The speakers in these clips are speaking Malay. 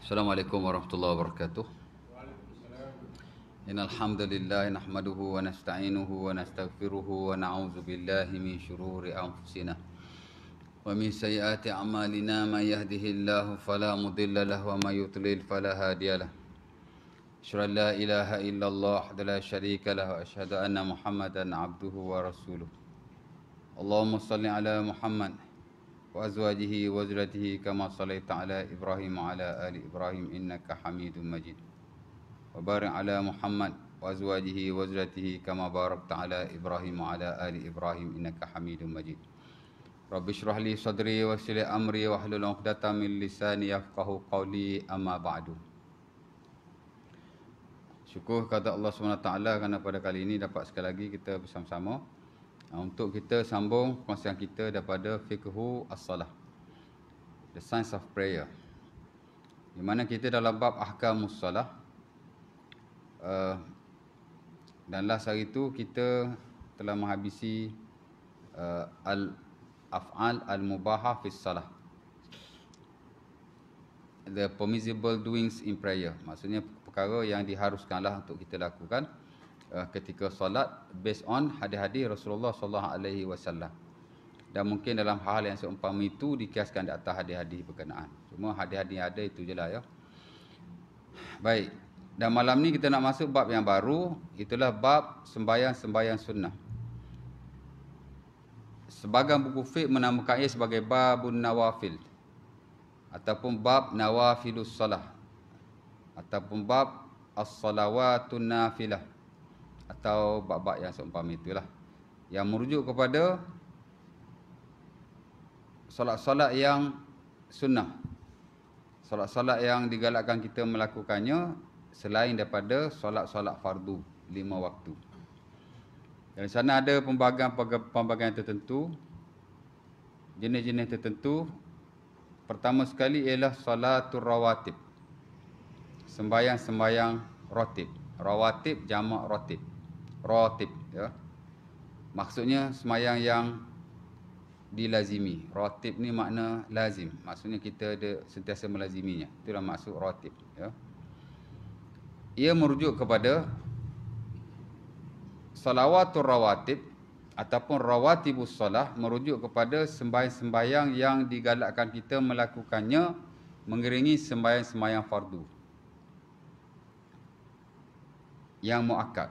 Assalamualaikum warahmatullahi wabarakatuh. Innal hamdalillah nahmaduhu wa nasta'inuhu wa nastaghfiruhu wa na'udzu billahi min shururi anfusina wa min sayyiati a'malina may yahdihillahu fala mudilla lahu wa may yudlil fala hadiyalah. Asyhadu an la ilaha illallah wa la syarika lahu wa asyhadu anna Muhammadan abduhu wa rasuluh. Allahumma shalli ala Muhammad wa azwajihi wa zurriyyatihi kama shallaita ala Ibrahim wa ala ali Ibrahim innaka Hamidum Majid. Wa barik ala Muhammad wa azwajihi wa zurriyyatihi kama barakta ala Ibrahim wa ala ali Ibrahim innaka Hamidum Majid. Rabbi shrah li sadri wa yassir li amri wa hlul 'uqdatam min lisani yafqahu qawli, amma ba'du. Syukur kepada Allah SWT kerana pada kali ini dapat sekali lagi kita bersama-sama untuk kita sambung perkongsian kita daripada Fiqhu As-Salah, The Science of Prayer, di mana kita dalam bab Ahkamus Salah. Dan last hari itu kita telah menghabisi Al-Af'al Al-Mubahah fi Salah, the permissible doings in prayer. Maksudnya perkara yang diharuskanlah untuk kita lakukan ketika solat based on hadis-hadis Rasulullah sallallahu alaihi wasallam. Dan mungkin dalam hal yang seumpama itu dikiaskan di atas hadis-hadis berkenaan. Cuma hadis-hadis yang ada itu jelah ya. Baik. Dan malam ni kita nak masuk bab yang baru, itulah bab sembahyang-sembahyang sunnah. Sebahagian buku fiqh menamakannya sebagai babun nawafil, ataupun bab nawafilus salah, ataupun bab as-salawatun nafilah, atau bab-bab yang seumpama itulah, yang merujuk kepada solat-solat yang sunnah, solat-solat yang digalakkan kita melakukannya selain daripada solat-solat fardu 5 waktu. Dan di sana ada pembagian tertentu, jenis-jenis tertentu. Pertama sekali ialah salatul rawatib, sembahyang-sembahyang ratib. Rawatib jamak ratib. Ratib ya. Maksudnya sembahyang yang dilazimi. Ratib ni makna lazim. Maksudnya kita ada sentiasa melaziminya. Itulah maksud ratib ya. Ia merujuk kepada salawatul rawatib ataupun rawatibus salah, merujuk kepada sembahyang-sembahyang yang digalakkan kita melakukannya mengiringi sembahyang-sembahyang fardu yang muakkad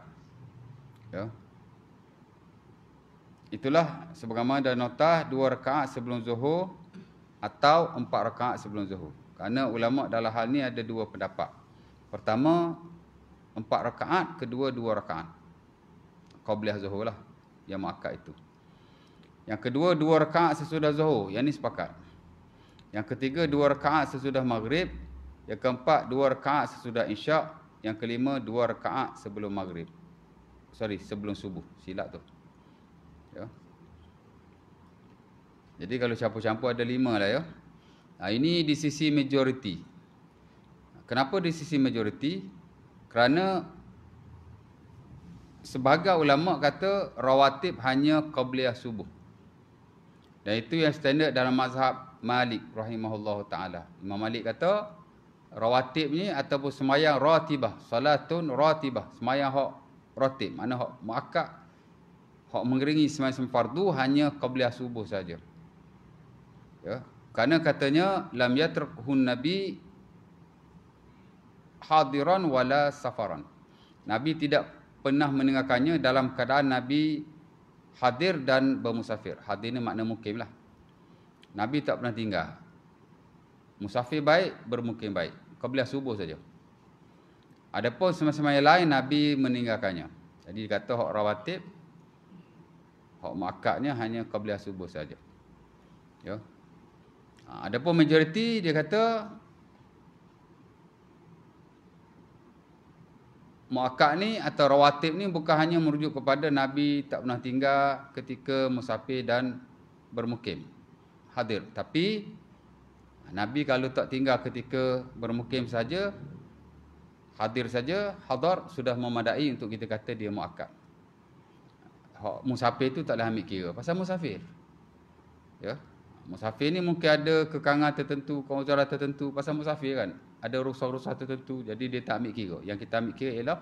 ya. Itulah sebagaimana ada notah 2 rakaat sebelum zuhur atau 4 rakaat sebelum zuhur. Kerana ulama dalam hal ni ada 2 pendapat. Pertama 4 rakaat, kedua 2 rakaat qabliyah zuhur lah yang muakkad itu. Yang kedua 2 rakaat sesudah zuhur, yang ni sepakat. Yang ketiga 2 rakaat sesudah maghrib. Yang keempat 2 rakaat sesudah isyak. Yang kelima 2 rakaat sebelum maghrib. Sebelum subuh. Silap tu. Ya. Jadi kalau campur-campur ada 5 lah ya. Ini di sisi majoriti. Kenapa di sisi majoriti? Kerana sebahagian ulama kata rawatib hanya qabliyah subuh. Dan itu yang standard dalam mazhab Malik rahimahullahu ta'ala. Imam Malik kata rawatib ni ataupun sembahyang ratibah, salatun ratibah, sembahyang hak ratib, makna hak muakkad, hak mengiringi sembahyang fardu hanya qabliyah subuh saja. Ya, kerana katanya lam yatrukhun nabi hadiran wala safaran. Nabi tidak pernah meninggalkannya dalam keadaan Nabi hadir dan bermusafir. Hadir ni makna mukim lah. Nabi tak pernah tinggal. Musafir baik, bermukim baik. Qabliyah subuh saja. Adapun semasa-masa yang lain Nabi meninggalkannya. Jadi dikata hak rawatib, hak muakkadnya hanya qabliyah subuh saja. Ya. Adapun majoriti dia kata muakkad ni atau rawatib ni bukan hanya merujuk kepada Nabi tak pernah tinggal ketika musafir dan bermukim, hadir. Tapi Nabi kalau tak tinggal ketika bermukim saja, hadir saja, hadar sudah memadai untuk kita kata dia muakkad. Musafir tu taklah ambil kira pasal musafir. Ya. Musafir ni mungkin ada kekangan tertentu, keuzran tertentu pasal musafir kan. ada rukhsah-rukhsah tertentu. Jadi dia tak ambil kira. Yang kita ambil kira ialah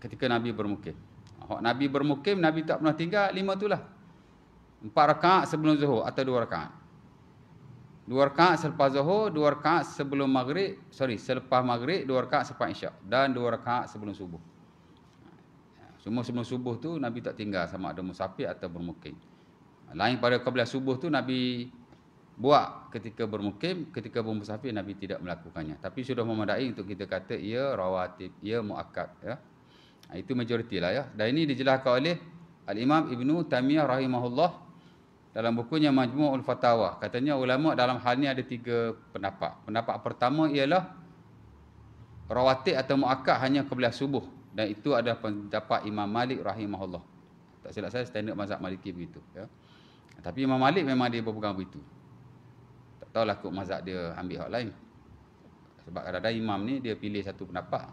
ketika Nabi bermukim. Nabi bermukim, Nabi tak pernah tinggal 5 itulah. 4 rakaat sebelum zuhur atau 2 rakaat. 2 rakaat selepas zuhur, 2 rakaat sebelum maghrib, selepas maghrib, 2 rakaat selepas isyak dan 2 rakaat sebelum subuh. Semua sebelum subuh tu Nabi tak tinggal sama ada musafir atau bermukim. Lain pada qabliyah subuh tu Nabi buat ketika bermukim, ketika bermusafir Nabi tidak melakukannya. Tapi sudah memadai untuk kita kata ia rawatib, ia muakkad, ya. Itu majoriti lah, ya. Dan ini dijelaskan oleh Al-Imam Ibnu Taimiyah rahimahullah dalam bukunya Majmu'ul Fatawa. Katanya ulama dalam hal ni ada 3 pendapat. Pendapat pertama ialah rawatib atau muakkad hanya qabliyah subuh, dan itu adalah pendapat Imam Malik rahimahullah. Tak silap saya standard mazhab Maliki begitu, ya. Tapi Imam Malik memang dia berpegang begitu. Tak tahulah kok mazhab dia ambil hak lain. Sebab kadang-kadang imam ni dia pilih satu pendapat,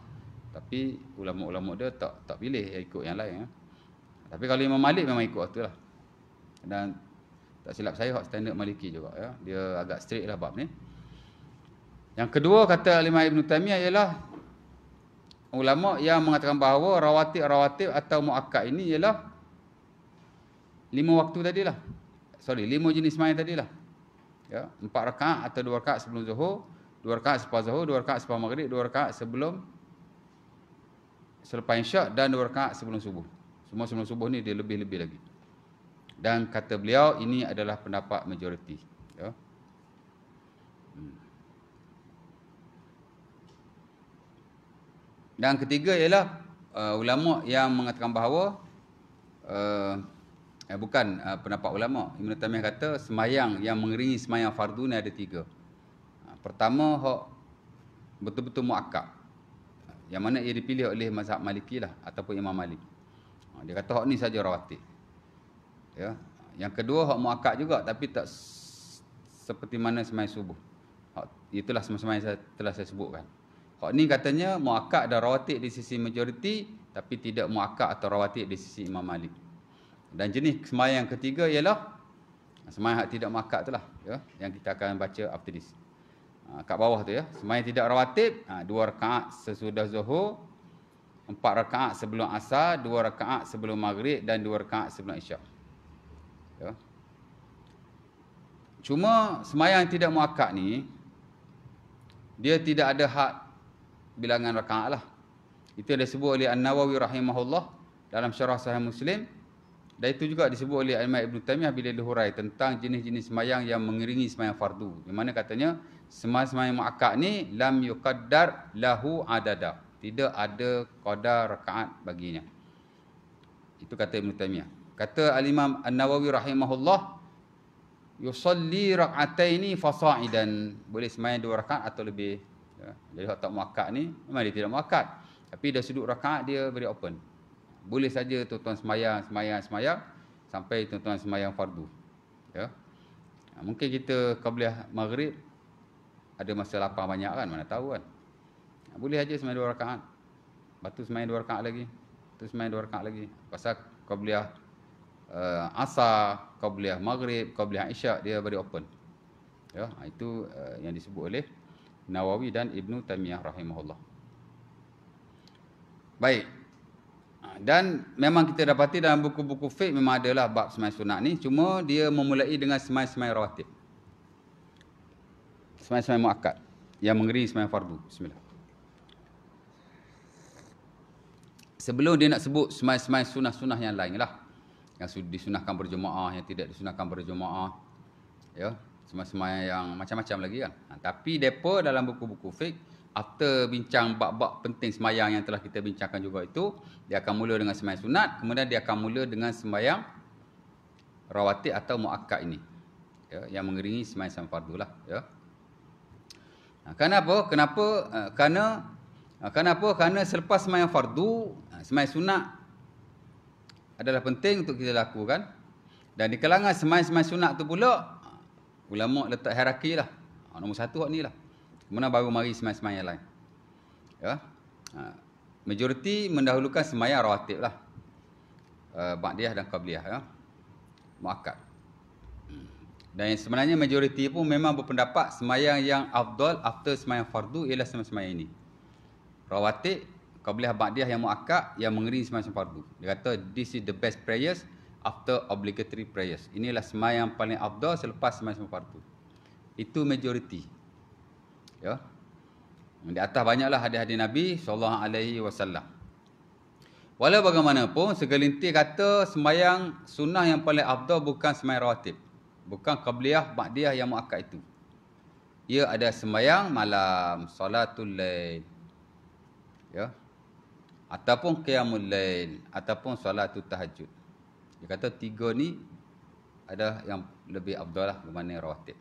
tapi ulama-ulama dia tak pilih ikut yang lain, ya. Tapi kalau Imam Malik memang ikut itulah. Dan tak silap saya hak standard Maliki juga, ya. Dia agak strict lah bab ni. Yang kedua kata Imam Ibn Taimiyah ialah ulama yang mengatakan bahawa rawatib atau muakkad ini ialah 5 waktu tadilah. 5 jenis sembahyang tadilah. Ya, 4 rakaat atau 2 rakaat sebelum zuhur, 2 rakaat selepas zuhur, 2 rakaat selepas maghrib, 2 rakaat selepas isyak dan 2 rakaat sebelum subuh. Semua sebelum subuh ni dia lebih-lebih lagi. Dan kata beliau ini adalah pendapat majoriti, ya. Dan ketiga ialah ulama yang mengatakan bahawa pendapat ulama. Ibn Taimiyah kata semayang yang mengiringi semayang fardu ni ada 3. Pertama hak betul-betul muakkad, yang mana ia dipilih oleh mazhab Maliki lah ataupun Imam Malik. Dia kata hak ni saja rawatib. Ya. Yang kedua hak muakkad juga tapi tak seperti mana semayang subuh. Itulah semayang saya telah saya sebutkan. Hak ni katanya muakkad dan rawatib di sisi majoriti tapi tidak muakkad atau rawatib di sisi Imam Malik. Dan jenis semayang yang ketiga ialah semayang tidak muakkad itulah, ya, yang kita akan baca after this. Kat bawah tu, ya, semayang tidak rawatib, 2 rakaat sesudah zuhur, 4 rakaat sebelum asar, 2 rakaat sebelum maghrib dan 2 rakaat sebelum isyak. Ya. Cuma semayang tidak muakkad ni dia tidak ada had bilangan rakaat lah. Itu yang disebut oleh An-Nawawi rahimahullah dalam syarah Sahih Muslim. Dan itu juga disebut oleh Imam Ibn Taimiyah bila dihurai tentang jenis-jenis semayang yang mengiringi semayang fardu. Di mana katanya semayang muakkad ni lam yuqaddar lahu adada. Tidak ada qadar rakaat baginya. Itu kata Ibn Taimiyah. Kata Al-Imam An-Nawawi rahimahullah, yusalli rak'ataini fasa'idan. Boleh semayang 2 rakaat atau lebih. Ya. Jadi hak tak muakkad ni memang dia tidak muakkad. Tapi dah sudut rakaat dia beri open. Boleh saja tuan-tuan semayang sampai tuan-tuan semayang fardu. Ya. Mungkin kita qabliyah maghrib ada masa lapang banyak kan, mana tahu kan. Boleh aja semayang 2 rakaat. Lepas tu semayang 2 rakaat lagi. Tu semayang 2 rakaat lagi. Pasal qabliyah asar, qabliyah maghrib, qabliyah isyak dia beri open. Ya, itu yang disebut oleh Nawawi dan Ibnu Taimiyah rahimahullah. Baik. Dan memang kita dapati dalam buku-buku fiqh memang adalah bab semayang sunat ni, cuma dia memulai dengan semayang rawatib. Semayang muakkad yang mengiringi semayang fardu. Bismillah. Sebelum dia nak sebut semayang sunah-sunah yang lain lah, yang disunahkan berjemaah, yang tidak disunahkan berjemaah, ya, semayang yang macam-macam lagi kan. Tapi depa dalam buku-buku fiqh, after bincang bab-bab penting semayang yang telah kita bincangkan juga itu, dia akan mula dengan semayang sunat, kemudian dia akan mula dengan semayang rawatib atau muakkad ini, ya, yang mengiringi semayang fardu lah, ya. Kenapa? Kerana selepas semayang fardu, semayang sunat adalah penting untuk kita lakukan. Dan di kalangan semayang sunat tu pula, ulama letak hierarki lah. Nombor 1 hak ni lah. Kemudian baru mari semayang-semayang lain. Ya. Majoriti mendahulukan semayang rawatib lah. Ba'diyah dan qabliyah, ya. Muakkad. Dan sebenarnya majoriti pun memang berpendapat semayang yang afdal after semayang fardu ialah semayang ini. Rawatib, qabliyah ba'diyah yang muakkad yang mengiringi semayang fardu. Dia kata this is the best prayers after obligatory prayers. Inilah semayang paling afdal selepas semayang fardu. Itu majoriti. Ya. Di atas banyaklah hadis-hadis Nabi SAW. Walau bagaimanapun, segelintir kata semayang sunnah yang paling afdal bukan semayang rawatib. Bukan qabliyah, ba'diyah yang muakkad itu. Ia ada semayang malam, salatul lail. Ya. Ataupun qiyamul lail, ataupun salatul tahajud. Dia kata 3 ni ada yang lebih afdal lah berbanding rawatib.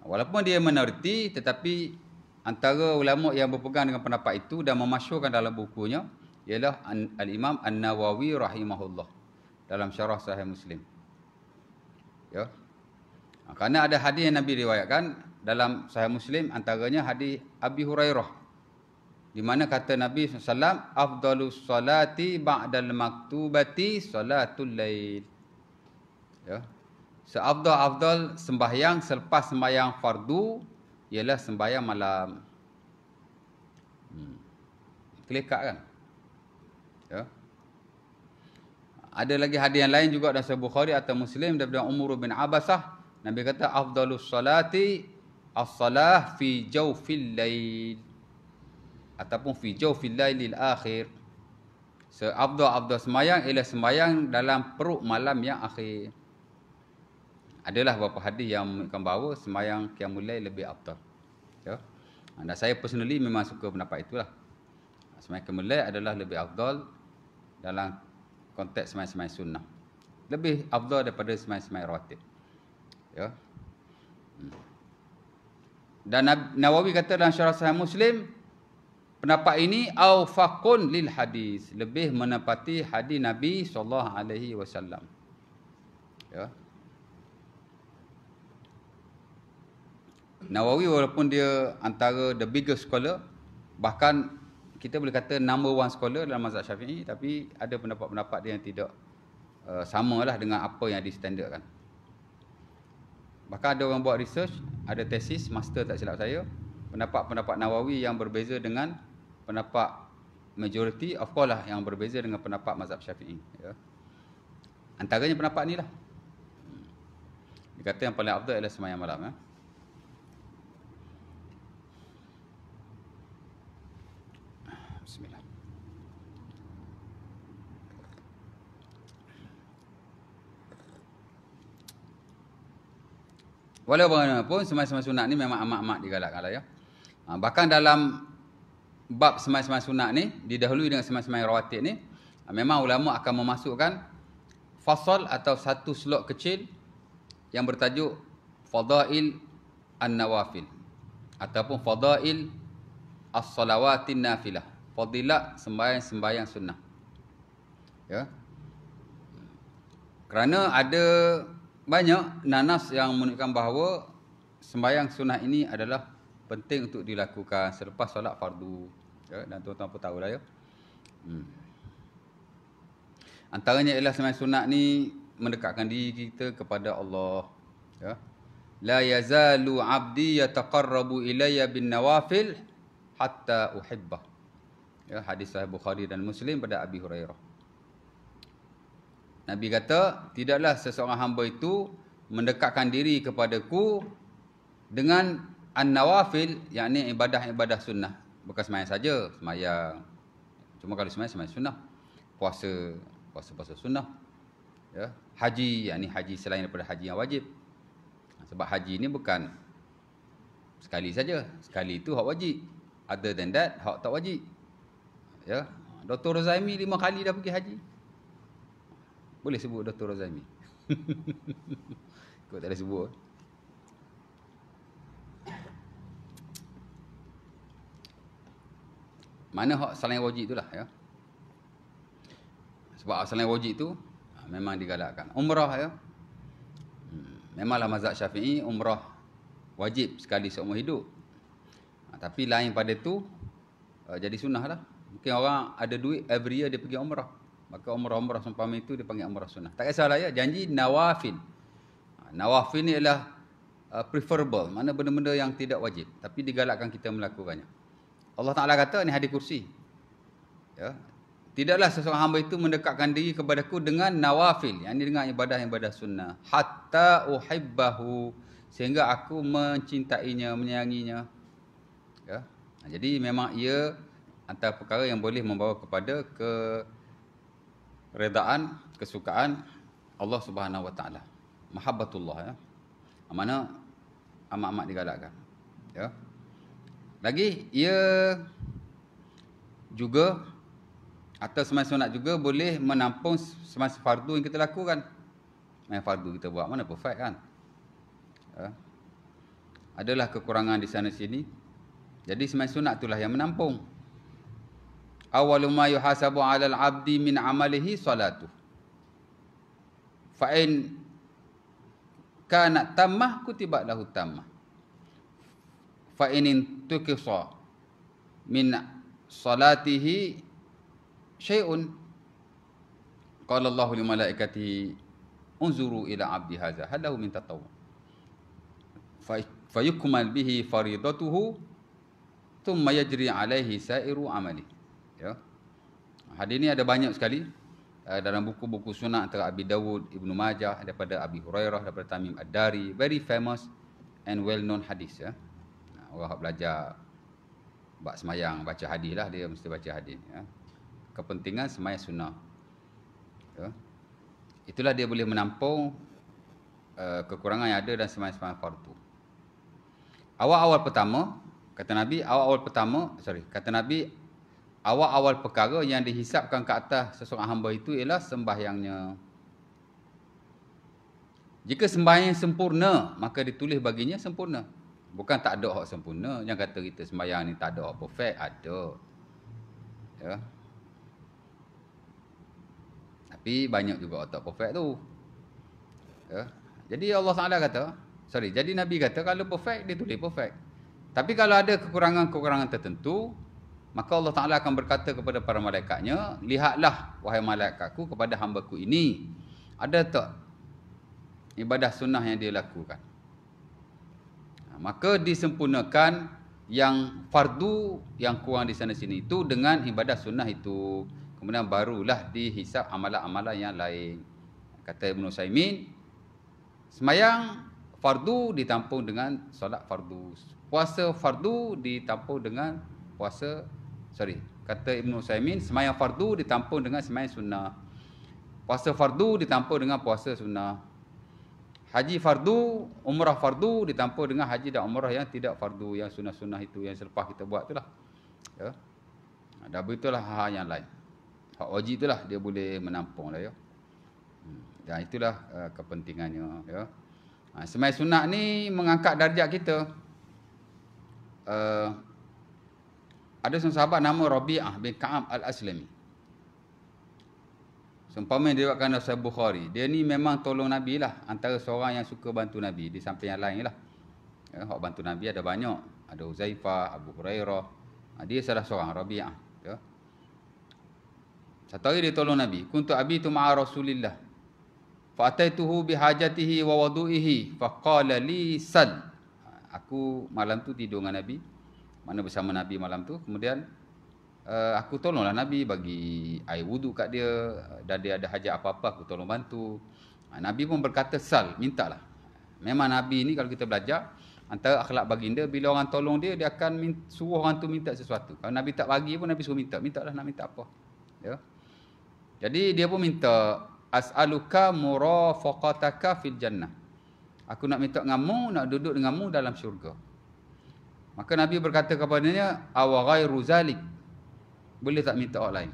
Walaupun dia minoriti, tetapi antara ulama yang berpegang dengan pendapat itu dan memasyhurkan dalam bukunya ialah Al-Imam An-Nawawi rahimahullah dalam syarah Sahih Muslim. Ya. Kerana ada hadis yang Nabi riwayatkan dalam Sahih Muslim, antaranya hadis Abi Hurairah, di mana kata Nabi SAW, afdalus salati ba'dal maktubati salatul lail. Ya. Seafdal-afdal sembahyang selepas sembahyang fardu ialah sembahyang malam. Kelekat kan? Ya. Ada lagi hadis yang lain juga dalam Sahih Bukhari atau Muslim daripada Umar bin Abasah. Nabi kata afdalus salati as-salah fi jawfil lail ataupun fi jawfil lailil akhir. Seafdal-afdal sembahyang ialah sembahyang dalam perut malam yang akhir. Adalah beberapa hadis yang menunjukkan bahawa sembahyang qiyamul lail lebih afdal. Ya. Dan saya personally memang suka pendapat itulah. Sembahyang qiyamul lail adalah lebih afdal dalam konteks sembahyang-sembahyang sunnah. Lebih afdal daripada sembahyang-sembahyang rawatib. Ya. Dan Nawawi kata dalam syarah Sahih Muslim, pendapat ini awfaqun lil hadis, lebih menepati hadis Nabi SAW. Ya. Nawawi walaupun dia antara the biggest scholar, bahkan kita boleh kata number 1 scholar dalam mazhab Syafi'i, tapi ada pendapat-pendapat dia yang tidak samalah dengan apa yang distandardkan. Bahkan ada orang buat research, ada tesis, master tak silap saya, pendapat-pendapat Nawawi yang berbeza dengan pendapat majority, of course lah yang berbeza dengan pendapat mazhab Syafi'i. Ya. Antaranya pendapat ni lah. Dia kata yang paling afdal adalah sembahyang malam. Ya. Bismillah. Walau bagaimanapun, sembahyang sunat ni memang amat-amat digalakkan lah ya. Bahkan dalam bab sembahyang sunat ni, didahului dengan sembahyang rawatib ni, memang ulama akan memasukkan fasal atau satu slot kecil yang bertajuk Fadail An-Nawafil ataupun Fadail As-Salawatin Nafilah. Fadilat sembahyang-sembahyang sunnah. Ya. Kerana ada banyak nanas yang menunjukkan bahawa sembahyang sunnah ini adalah penting untuk dilakukan selepas solat fardu. Ya, dan tuan-tuan pun tahulah ya. Antaranya ialah sembahyang sunnah ni mendekatkan diri kita kepada Allah. Ya. La yazalu 'abdi yataqarrabu ilayya bin nawafil hatta uhibbah. Ya, hadis Sahih Bukhari dan Muslim pada Abi Hurairah. Nabi kata, tidaklah seseorang hamba itu mendekatkan diri kepadaku dengan an-nawafil, yakni ibadah-ibadah sunnah. Bukan sembahyang saja, sembahyang. Cuma kalau sembahyang sunnah. Puasa sunnah. Ya. Haji, yakni haji selain daripada haji yang wajib. Sebab haji ni bukan sekali saja. Sekali itu hak wajib. Other than that, hak tak wajib. Ya. Dr. Rozaimi 5 kali dah pergi haji. Boleh sebut Dr. Rozaimi. Kau tak boleh sebut. Mana hak saling wajib itulah ya. Sebab saling wajib tu memang digalakkan. Umrah ya. Memanglah mazhab Syafi'i umrah wajib sekali seumur hidup. Tapi lain pada tu jadi sunnah lah. Mungkin orang ada duit every year dia pergi umrah. Maka umrah-umrah seumpama itu dia panggil umrah sunnah. Tak kisahlah ya, janji nawafil. Nawafil ni ialah preferable, mana benda-benda yang tidak wajib tapi digalakkan kita melakukannya. Allah Taala kata ni hadis kursi. Ya. Tidaklah seseorang hamba itu mendekatkan diri kepadaku dengan nawafil, yang ini dengan ibadah-ibadah sunnah, hatta uhibbahu, sehingga aku mencintainya, menyayanginya. Ya. Jadi memang ia antara perkara yang boleh membawa kepada keredaan, kesukaan Allah Subhanahu Wa Taala. Mahabbatullah, ya. Mana amat-amat digalakkan. Ya. Lagi ia juga atau semasa sunat juga boleh menampung semasa fardu yang kita lakukan. Semasa fardu kita buat mana perfect kan? Ya. Adalah kekurangan di sana sini. Jadi semasa sunat itulah yang menampung. Awwalu ma yuhasabu 'alal 'abdi min 'amalihi salatu. Fa in kanat tammah kutibat lahu tammah. Fa in tuqisa min salatihi syai'un qala Allahu li malaikatihi unzuru ila 'abdi hadza hal lahu min tatawwu fayukmal bihi faridatuhu thumma yajri 'alaihi sa'iru 'amali. Ya. Hadis ni ada banyak sekali dalam buku-buku sunnah antara Abi Dawud, Ibnu Majah, daripada Abi Hurairah, daripada Tamim Ad-Dari, very famous and well known hadis, ya. Orang belajar bab semayang baca hadis lah, dia mesti baca hadis, ya. Kepentingan semayang sunnah, ya. Itulah dia boleh menampung kekurangan yang ada dalam semayang fardu. Awal-awal pertama kata Nabi, awal-awal perkara yang dihisapkan ke atas seseorang hamba itu ialah sembahyangnya. Jika sembahyang sempurna, maka ditulis baginya sempurna. Bukan tak ada hak sempurna. Yang kata kita sembahyang ni tak ada hak perfect, ada. Ya. Tapi banyak juga hak tak perfect tu. Ya. Jadi Allah Taala jadi Nabi kata kalau perfect dia tulis perfect. Tapi kalau ada kekurangan-kekurangan tertentu, maka Allah Ta'ala akan berkata kepada para malaikatnya, lihatlah wahai malaikatku kepada hamba-Ku ini, ada tak ibadah sunnah yang dia lakukan. Maka disempurnakan yang fardu yang kurang di sana sini itu dengan ibadah sunnah itu. Kemudian barulah dihisap amalan-amalan yang lain. Kata Ibn Utsaimin, semayang fardu ditampung dengan solat fardu. Puasa fardu ditampung dengan puasa. Kata Ibn Utsaimin, semayang fardu ditampung dengan semayang sunnah. Puasa fardu ditampung dengan puasa sunnah. Haji fardu, umrah fardu ditampung dengan haji dan umrah yang tidak fardu, yang sunnah-sunnah itu yang selepas kita buat itulah. Ya. Dan begitulah hal yang lain. Hak wajib itulah dia boleh menampung lah, ya. Dan itulah kepentingannya, ya. Semayang sunnah ni mengangkat darjat kita. Ada seorang sahabat nama Rabi'ah bin Ka'ab Al-Aslami. Seumpama dia diriwayatkan oleh Sahih Bukhari. Dia ni memang tolong Nabi lah. Antara seorang yang suka bantu Nabi. Di samping yang lain lah. Ya, hak bantu Nabi ada banyak. Ada Huzaifah, Abu Hurairah. Dia salah seorang, Rabi'ah. Ya. Satu hari dia tolong Nabi. Kuntu abitu ma'a Rasulillah. Fa'ataituhu bihajatihi wa wadu'ihi. Faqala li sal. Aku malam tu tidur dengan Nabi. Mana bersama Nabi malam tu. Kemudian aku tolonglah Nabi, bagi air wuduk kat dia. Dan dia ada hajat apa-apa, aku tolong bantu. Nabi pun berkata sal, mintalah. Memang Nabi ni kalau kita belajar, antara akhlak baginda, bila orang tolong dia, dia akan suruh orang tu minta sesuatu. Kalau Nabi tak bagi pun, Nabi suruh minta. Mintalah, nak minta apa. Ya. Jadi dia pun minta, as'aluka murafaqataka fil jannah. Aku nak minta denganmu, nak duduk denganmu dalam syurga. Maka Nabi berkata kepadanya, awa ghairu zalik. Boleh tak minta orang lain?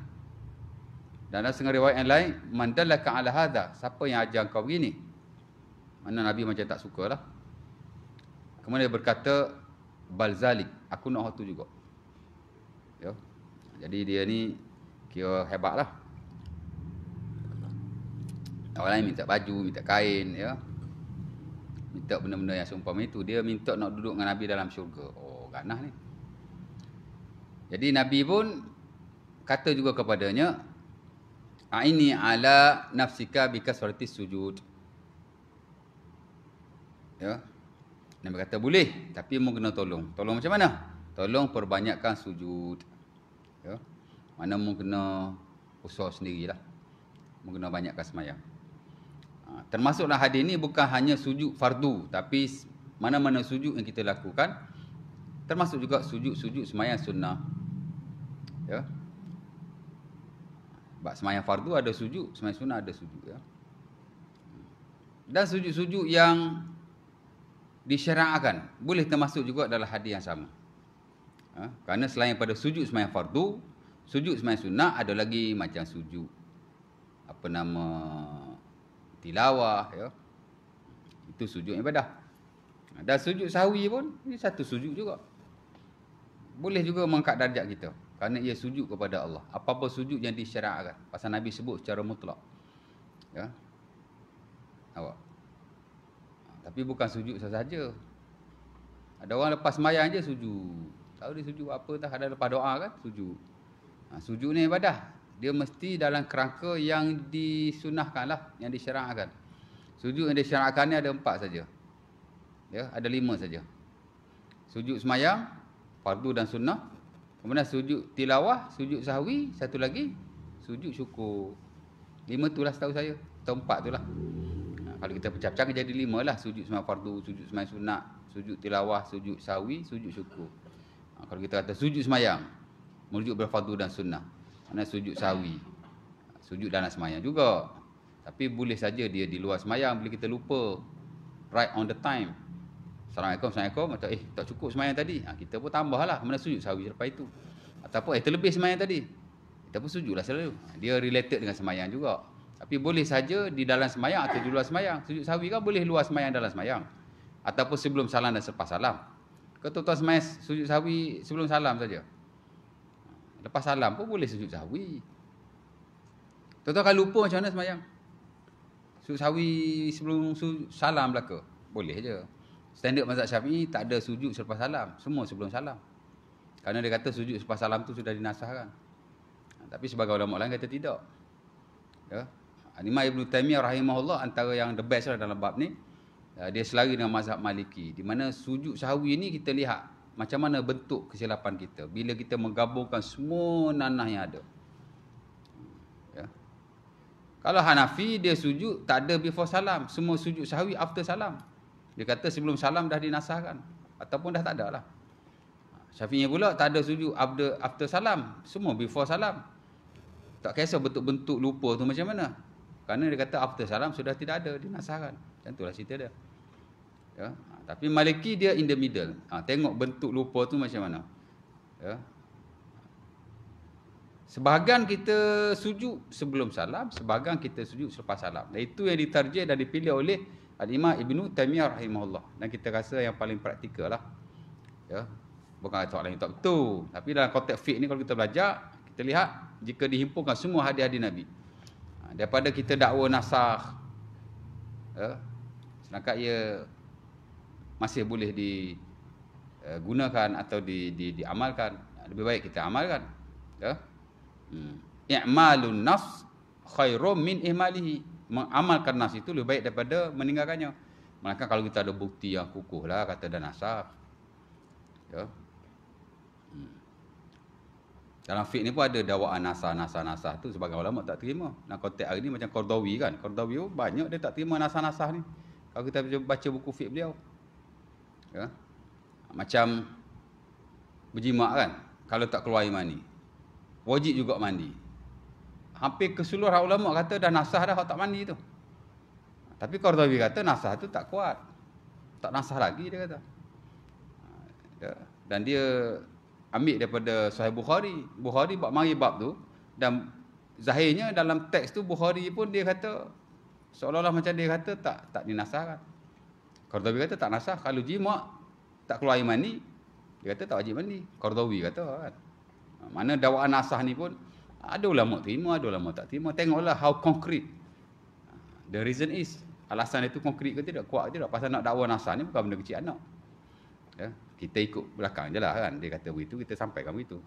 Dan dalam setengah riwayat yang lain, man dallaka ala hadha, siapa yang ajar kau begini? Mana Nabi macam tak sukalah. Kemudian dia berkata, bal zalik, aku nak hal tu juga. Ya. Jadi dia ni kira hebatlah. Orang lain minta baju, minta kain, ya. Minta benda-benda yang seumpama itu. Dia minta nak duduk dengan Nabi dalam syurga. Oh, ganah ni. Jadi Nabi pun kata juga kepadanya, aini ala nafsika bikasratis sujud. Ya. Nabi kata boleh, tapi mu kena tolong. Tolong macam mana? Tolong perbanyakkan sujud. Ya. Mana mu kena usaha sendirilah. Mu kena banyakkan sembahyang. Termasuklah hadis ini bukan hanya sujud fardu, tapi mana-mana sujud yang kita lakukan, termasuk juga sujud-sujud sembahyang sunnah. Ya. Sembahyang fardu ada sujud, sembahyang sunnah ada sujud. Ya. Dan sujud-sujud yang disyariatkan boleh termasuk juga dalam hadis yang sama. Kerana selain pada sujud sembahyang fardu, sujud sembahyang sunnah ada lagi macam sujud apa nama tilawah, ya. Itu sujud ibadah. Dan sujud sahwi pun ini satu sujud juga. Boleh juga mengangkat darjat kita kerana ia sujud kepada Allah. Apa-apa sujud yang disyariatkan. Pasal Nabi sebut secara mutlak. Ya. Awak. Tapi bukan sujud sahaja. Ada orang lepas sembahyang je sujud. Tahu dia sujud apa tak, ada lepas doa kan sujud. Sujud ni ibadah. Dia mesti dalam kerangka yang disunahkan lah, yang disyariatkan. Sujud yang disyariatkan ni ada 4 saja. Ya, ada 5 saja. Sujud sembahyang, fardu dan sunnah. Kemudian sujud tilawah, sujud sahwi, satu lagi sujud syukur. 5 tu lah setahu saya. Atau 4 tu lah. Kalau kita pecah-pecah jadi 5 lah. Sujud sembahyang fardu, sujud sembahyang sunnah, sujud tilawah, sujud sahwi, sujud syukur. Kalau kita kata sujud sembahyang, merujuk berfardu dan sunnah. Mana sujud sahwi, sujud dalam sembahyang juga. Tapi boleh saja dia di luar sembahyang bila kita lupa. Right on the time. Assalamualaikum, atau tak cukup sembahyang tadi. Kita pun tambahlah, mana sujud sahwi selepas itu. Ataupun terlebih sembahyang tadi. Kita pun sujudlah selalu. Dia related dengan sembahyang juga. Tapi boleh saja di dalam sembahyang atau di luar sembahyang. Sujud sahwi kan boleh luar sembahyang dalam sembahyang. Ataupun sebelum salam dan selepas salam. Ketua-tuan sembahyang sujud sahwi sebelum salam saja. Lepas salam pun boleh sujud sahwi. Tuan-tuan kalau lupa macam mana sembahyang? Sujud sahwi sebelum salam belaka? Boleh je. Standard mazhab Syafi'i tak ada sujud selepas salam. Semua sebelum salam. Kerana dia kata sujud selepas salam tu sudah dinasahkan. Tapi sebagai ulama lain kata tidak. Ya. Imam Ibn Taymiyah rahimahullah antara yang the best lah dalam bab ni. Dia selari dengan mazhab Maliki. Di mana sujud sahwi ni kita lihat macam mana bentuk kesilapan kita bila kita menggabungkan semua nanah yang ada. Ya. Kalau Hanafi dia sujud tak ada before salam, semua sujud sahwi after salam. Dia kata sebelum salam dah dinasahkan ataupun dah tak ada lah. Syafi'i pula tak ada sujud after salam, semua before salam. Tak kisah bentuk-bentuk lupa tu macam mana. Kerana dia kata after salam sudah tidak ada, dinasahkan. Macam itulah cerita dia. Ya. Tapi Maliki dia in the middle. Tengok bentuk lupa tu macam mana. Ya. Sebahagian kita sujud sebelum salam, sebahagian kita sujud selepas salam. Dan itu yang ditarjih dan dipilih oleh Al-Imam Ibn Taymiyah rahimahullah. Dan kita rasa yang paling praktikal lah. Ya. Bukan kata orang yang tak betul. Tapi dalam konteks fiqh ni kalau kita belajar, kita lihat jika dihimpunkan semua hadis-hadis Nabi. Daripada kita dakwa nasakh. Ya. Sedangkan ia masih boleh digunakan atau diamalkan, lebih baik kita amalkan. Ya. I'malun nas khairum min ihmalihi. Mengamalkan nas itu lebih baik daripada meninggalkannya. Melainkan kalau kita ada bukti yang kukuh lah kata dah nasakh. Ya. Dalam fiqh ni pun ada dakwaan nasah tu sebagai ulama tak terima. Nah konteks hari ni macam Qardawi kan. Qardawi banyak dia tak terima nasah ni. Kalau kita baca buku fiqh beliau. Ya. Macam berjimak kan, kalau tak keluar air mani wajib juga mandi. Hampir keseluruhan ulama kata dah nasah dah kalau tak mandi tu. Tapi Qardawi kata nasah tu tak kuat, tak nasah lagi dia kata. Ya. Dan dia ambil daripada Sahih Bukhari bab mari bab tu, dan zahirnya dalam teks tu Bukhari pun dia kata seolah-olah macam dia kata tak dinasahkan. Qardawi kata tak nasah. Kalau jimak tak keluar air mani, dia kata tak wajib mandi. Qardawi kata kan. Mana dakwaan nasah ni pun ada ulama terima, ada ulama tak terima. Tengoklah how concrete the reason is. Alasan itu konkret ke tidak, kuat ke tidak. Pasal nak dakwa nasah ni bukan benda kecil anak. Ya, kita ikut belakang je lah kan. Dia kata begitu, kita sampaikan begitu.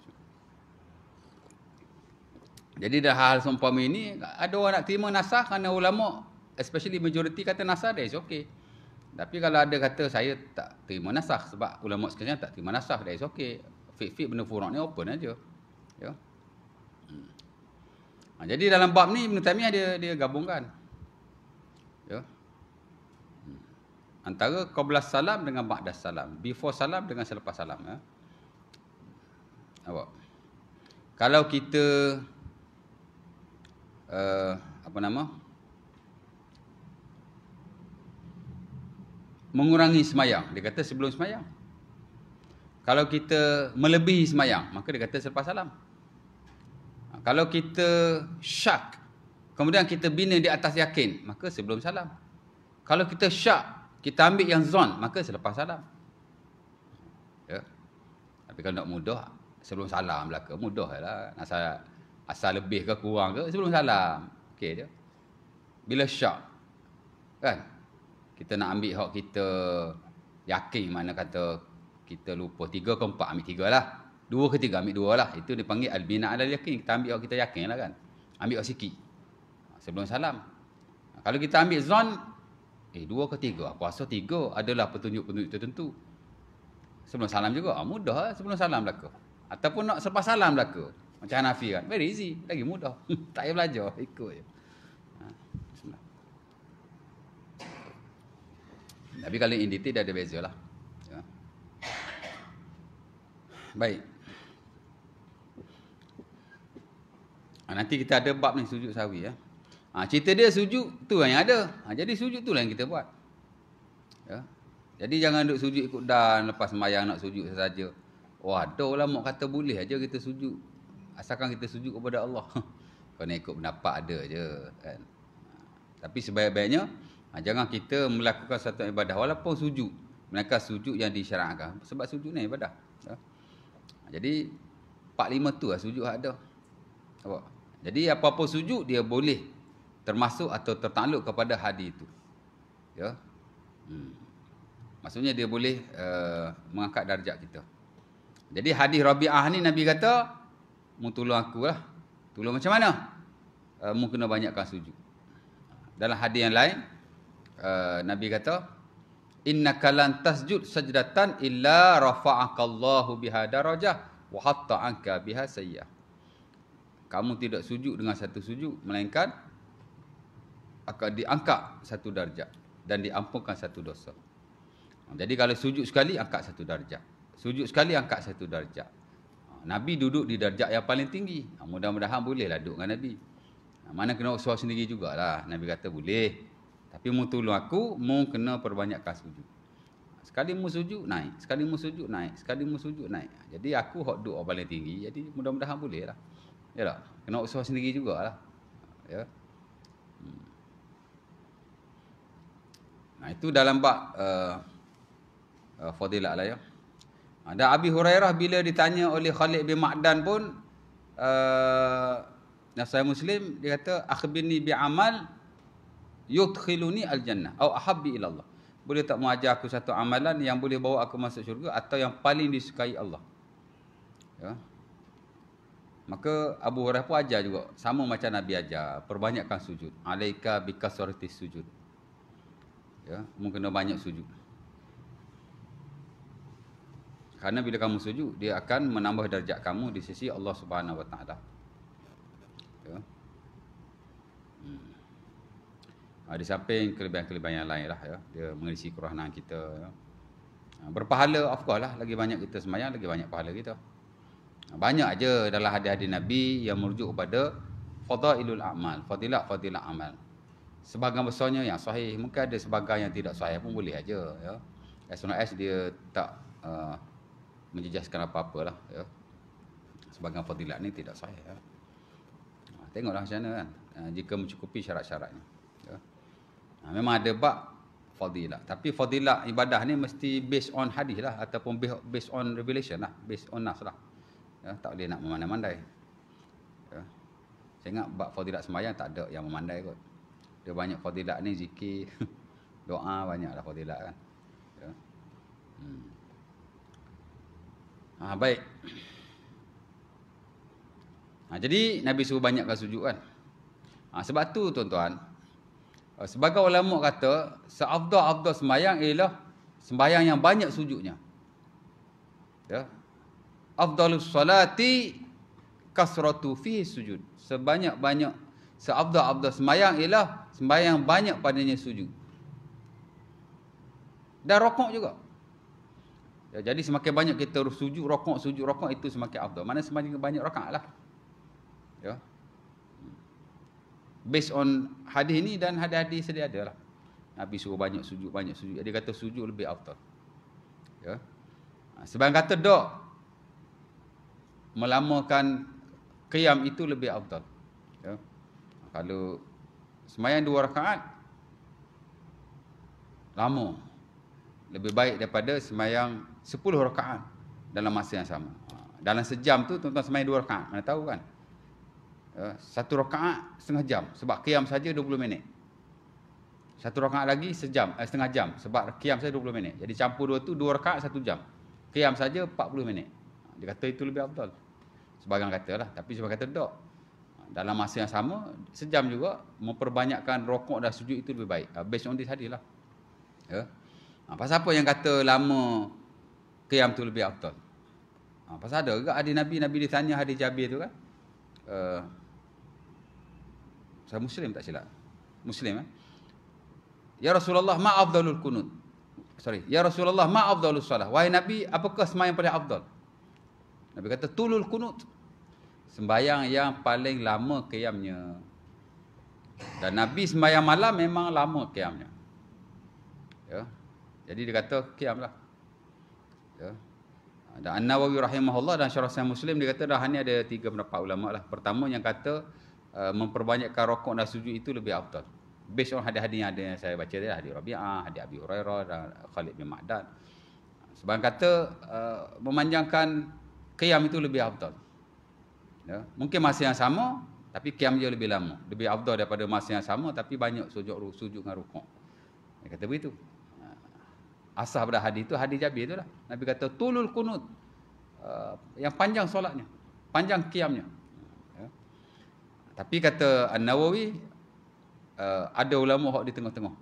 Jadi dah hal seumpama ini, ada orang nak terima nasah kerana ulama, especially majority kata nasah dia is okay. Tapi kalau ada kata saya tak terima nasakh, sebab ulama sekarang tak terima nasakh, that is okay. Fiqh benda furuk ni open aja. Ya. Jadi dalam bab ni Ibn Taimiyah dia gabungkan. Ya. Antara qabla salam dengan ba'da salam, before salam dengan selepas salam, ya. Awak. Kalau kita mengurangi semayang, dia kata sebelum semayang. Kalau kita melebihi semayang, maka dia kata selepas salam. Kalau kita syak, kemudian kita bina di atas yakin, maka sebelum salam. Kalau kita syak, kita ambil yang zon, maka selepas salam. Ya. Tapi kalau nak mudah, sebelum salam belaka, mudah lah. Asal lebih ke kurang ke, sebelum salam. Okey je. Bila syak, kan? Kita nak ambil hak kita yakin, mana kata kita lupa 3 ke 4, ambil 3 lah. 2 ke 3, ambil 2 lah. Itu dipanggil al-bina' ala yakin. Kita ambil hak kita yakin lah kan. Ambil hak sikit. Sebelum salam. Kalau kita ambil zon, 2 ke 3, aku rasa 3 adalah petunjuk-petunjuk tertentu. Sebelum salam juga, mudah lah sebelum salam belaka. Ataupun nak selepas salam belaka. Macam Hanafi kan, very easy, lagi mudah. Tak payah belajar, ikut je. Tapi kalau in detail dia ada beza lah. Ya. Baik. Nanti kita ada bab ni sujud sahwi ya. Cerita dia sujud tu yang ada. Jadi sujud tu lah yang kita buat. Ya. Jadi jangan duk sujud ikut dan lepas sembahyang nak sujud saja. Ada ulama kata boleh aja kita sujud. Asalkan kita sujud kepada Allah. Kau nak ikut pendapat ada je kan. Tapi sebaik-baiknya jangan kita melakukan satu ibadah walaupun sujud, melainkan sujud yang disyariatkan. Sebab sujud ni ibadah. Ya. Jadi 4-5 tu lah sujud ada. Jadi apa-apa sujud dia boleh termasuk atau tertakluk kepada hadis itu. Ya. Maksudnya dia boleh mengangkat darjat kita. Jadi hadis Rabi'ah ni Nabi kata, mu tolong aku lah. Tolong macam mana? Mu kena banyakkan sujud. Dalam hadis yang lain Nabi kata, innaka lan tasjud sajdatan illa rafa'akallahu biha darajah wa hatta anka biha sayyah. Kamu tidak sujud dengan satu sujud melainkan akan diangkat satu darjat dan diampunkan satu dosa. Jadi kalau sujud sekali angkat satu darjat. Sujud sekali angkat satu darjat. Nabi duduk di darjat yang paling tinggi. Mudah-mudahan bolehlah duduk dengan Nabi. Mana kena usaha sendiri jugalah. Nabi kata boleh. Tapi mu tolong aku, mu kena perbanyakkan sujud. Sekali mu sujud, naik. Sekali mu sujud, naik. Sekali mu sujud, naik. Jadi aku hak duduk paling tinggi. Jadi mudah-mudahan boleh lah. Ya tak? Kena usaha sendiri jugalah. Ya. Nah itu dalam bab fadilah lah ya. Dan Abi Hurairah bila ditanya oleh Khalid bin Ma'dan pun Nasai Muslim dia kata akhbirni bi amal yudkhiluni al-jannah atau ahabbi ila Allah. Boleh tak mengajar aku satu amalan yang boleh bawa aku masuk syurga atau yang paling disukai Allah. Ya. Maka Abu Hurairah pun ajar juga sama macam Nabi ajar, perbanyakkan sujud. Alaika bi kasratis sujud. Ya, mu kena banyak sujud. Karena bila kamu sujud, dia akan menambah darjat kamu di sisi Allah Subhanahu Wa Taala. Ya. Di samping kelebihan-kelebihan yang lain lah ya. Dia mengisi kerahanan kita. Ya. Berpahala of course lah. Lagi banyak kita sembahyang, lagi banyak pahala kita. Banyak aja dalam hadis-hadis Nabi yang merujuk kepada fadailul a'mal, fadilah amal. Sebahagian besarnya yang sahih, mungkin ada sebahagian yang tidak sahih pun boleh aja ya. As long as dia tak menjejaskan apa-apa lah ya. Sebahagian fadilat ni tidak sahih ya. Tengoklah macam mana kan. Jika mencukupi syarat-syaratnya ya. Memang ada bab fadilah, tapi fadilah ibadah ni mesti based on hadis lah ataupun based on revelation lah, based on nas lah. Ya, tak boleh nak memandai-mandai. Ya. Saya ingat bab fadilat sembahyang tak ada yang memandai kot. Dia banyak fadilat ni zikir, doa banyaklah fadilat kan. Ya. Baik. Jadi Nabi suruh banyakkan sujud kan. Sebab tu tuan-tuan, Sebagai ulama kata, seafdal-afdal sembahyang ialah sembahyang yang banyak sujudnya. Ya. Afdalus salati kasratu fi sujud. Seafdal-afdal sembahyang ialah sembahyang banyak padanya sujud. Dan rokok juga. Ya, jadi semakin banyak kita sujud rokok itu semakin afdal. Mana semakin banyak rakaat lah. Ya. Based on hadis ni dan hadis-hadis sedia ada lah. Nabi suruh banyak sujud. Dia kata sujud lebih afdal. Ya. Sebab kata dok melamakan qiyam itu lebih afdal. Ya. Kalau sembahyang 2 rakaat lama, lebih baik daripada sembahyang 10 rakaat dalam masa yang sama. Dalam sejam tu tuan-tuan sembahyang 2 rakaat. Mana tahu kan? 1 rakaat setengah jam sebab qiyam saja 20 minit. 1 rakaat lagi setengah jam sebab qiyam saja 20 minit. Jadi campur dua tu 2 rakaat 1 jam. Qiyam saja 40 minit. Dia kata itu lebih afdal. Sebagian kata lah, tapi sebagian kata tak. Dalam masa yang sama, sejam juga memperbanyakkan rokok dan sujud itu lebih baik. Based on this hadis lah. Ya. Pasal apa yang kata lama qiyam tu lebih afdal? Pasal ada juga hadis Nabi ditanya hadis Jabir tu kan. Saya Muslim tak silap. Muslim Ya Rasulullah, ma afdalul kunut. Ya Rasulullah, ma afdalus salah. Wahai Nabi, apakah sembahyang paling afdal? Nabi kata tulul kunut. Sembahyang yang paling lama qiyamnya. Dan Nabi sembahyang malam memang lama qiyamnya. Ya. Jadi dia kata qiyam lah. Ya. Dan An-Nawawi rahimahullah dan Syarah Sahih Muslim dia kata dah ni ada 3 pendapat ulama lah. Pertama yang kata memperbanyakkan rokok dan sujud itu lebih afdal. Based on hadis-hadis yang ada yang saya baca tadi, hadis Rabi'ah, hadis Abi Hurairah dan Khalid bin Ma'dan. Sebab kata memanjangkan qiyam itu lebih afdal. Ya. Mungkin masa yang sama tapi qiyam dia lebih lama. Lebih afdal daripada masa yang sama tapi banyak sujud dengan rukuk. Dia kata begitu. Asal pada hadis itu hadis Jabir itulah. Nabi kata tulul kunut. Yang panjang solatnya, panjang qiyamnya. Ya. Tapi kata An-Nawawi ada ulama hak di tengah-tengah.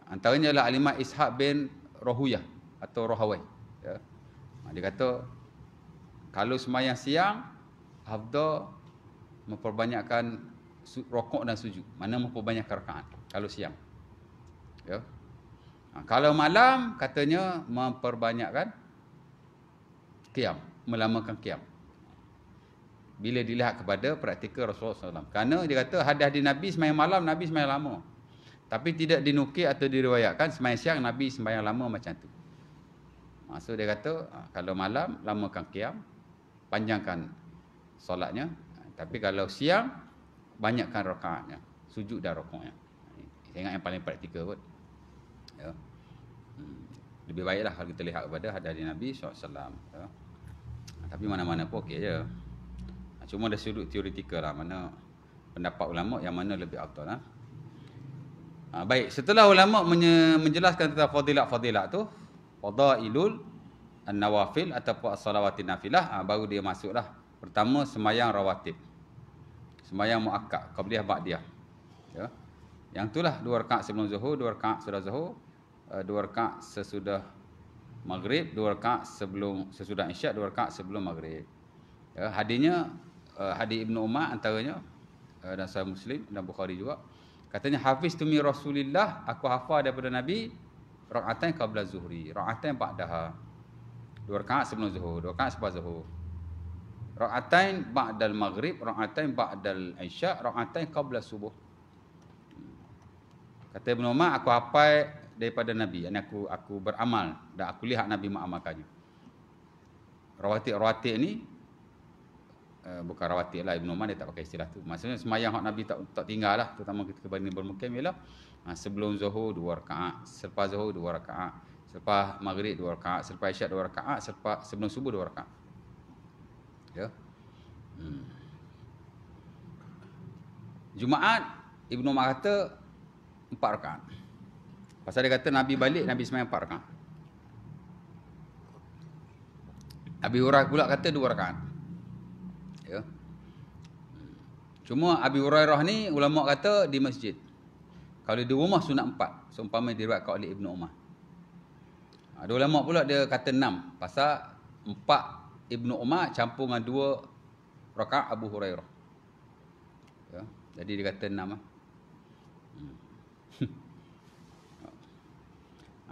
Antaranya adalah Al-Imam Ishaq bin Rahuyah atau Rahawai. Ya. Dia kata kalau sembahyang siang afdal memperbanyakkan rokok dan sujud. Mana memperbanyakkan rakaat kalau siang. Ya. Kalau malam katanya memperbanyakkan qiyam, melamakan qiyam. Bila dilihat kepada praktikal Rasulullah SAW. Kerana dia kata hadis-hadis Nabi sembahyang malam, Nabi sembahyang lama. Tapi tidak dinukil atau diriwayatkan sembahyang siang Nabi sembahyang lama macam tu. Maksud dia kata kalau malam lamakan qiyam, panjangkan solatnya. Tapi kalau siang banyakkan rakaatnya, sujud dan rukuknya. Saya ingat yang paling praktikal kot. Ya. Lebih baiklah kalau kita lihat kepada hadis Nabi SAW. Ya. Tapi mana-mana pun okey je. Cuma ada sudut teoretikal lah, mana pendapat ulama yang mana lebih afdal lah. Baik, setelah ulama menjelaskan tentang fadilat-fadilat tu, fadailul an-nawafil ataupun as-salawatin nafilah, baru dia masuklah. Pertama sembahyang rawatib. Sembahyang muakkad, qabliyah ba'diyah. Ya. Yang itulah 2 rakaat sebelum zuhur, 2 rakaat sesudah zuhur, 2 rakaat sesudah maghrib, 2 rakaat sesudah isyak, 2 rakaat sebelum maghrib. Ya, hadisnya hadis Ibnu Umar antaranya dan Sahih Muslim dan Bukhari juga. Katanya hafiz tu min Rasulillah, aku hafal daripada Nabi rakaatain qabla zuhri, rakaatain ba'daha. 2 rakaat sebelum zuhur, 2 rakaat selepas zuhur. Rakaatain ba'dal maghrib, rakaatain ba'dal isyak, rakaatain qabla subuh. Kata Ibnu Umar, aku hafal daripada Nabi, yani aku beramal dan aku lihat Nabi mengamalkannya. Rawatib ni bukan rawatib lah, Ibnu Umar dia tak pakai istilah tu. Maksudnya sembahyang hak Nabi tak tinggal lah, terutama ketika banding bermukim ialah sebelum zuhur 2 rakaat, selepas zuhur 2 rakaat, selepas maghrib 2 rakaat, selepas isyak 2 rakaat, sebelum subuh 2 rakaat. Ya. Jumaat Ibnu Umar kata 4 rakaat. Pasal dia kata Nabi balik, Nabi sembahyang 4 rakaat. Abi Hurairah pula kata 2 rakaat. Ya. Cuma Abi Hurairah ni ulama kata di masjid. Kalau di rumah sunat 4. Seumpama diriwayatkan oleh Ibnu Umar. Ada ulama pula dia kata 6. Pasal 4 Ibnu Umar campur dengan 2 rakaat Abu Hurairah. Ya, jadi dia kata 6 lah.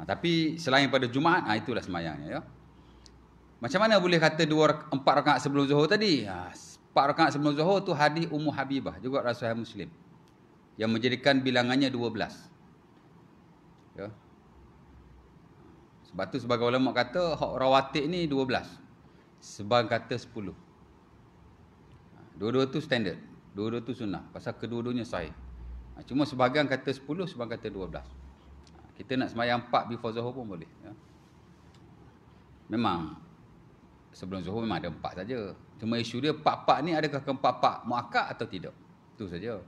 Tapi selain pada Jumaat, itulah semayangnya. Ya. Macam mana boleh kata 4 rakaat sebelum Zuhur tadi? 4 rakaat sebelum Zuhur tu hadis Ummu Habibah, juga Rasulullah Muslim, yang menjadikan bilangannya 12. Ya. Sebab tu sebagai ulama kata hak rawatib ni 12. Sebagai kata 10. Dua-dua tu standard. Dua-dua tu sunnah. Pasal kedua-duanya sahih. Cuma sebahagian kata 10, sebahagian kata 12. Kita nak semayang 4 before Zuhur pun boleh. Ya. Memang sebelum Zuhur memang ada 4 saja. Cuma isu dia 4-4 ni adakah ke-4-4 muakkad atau tidak. Itu saja.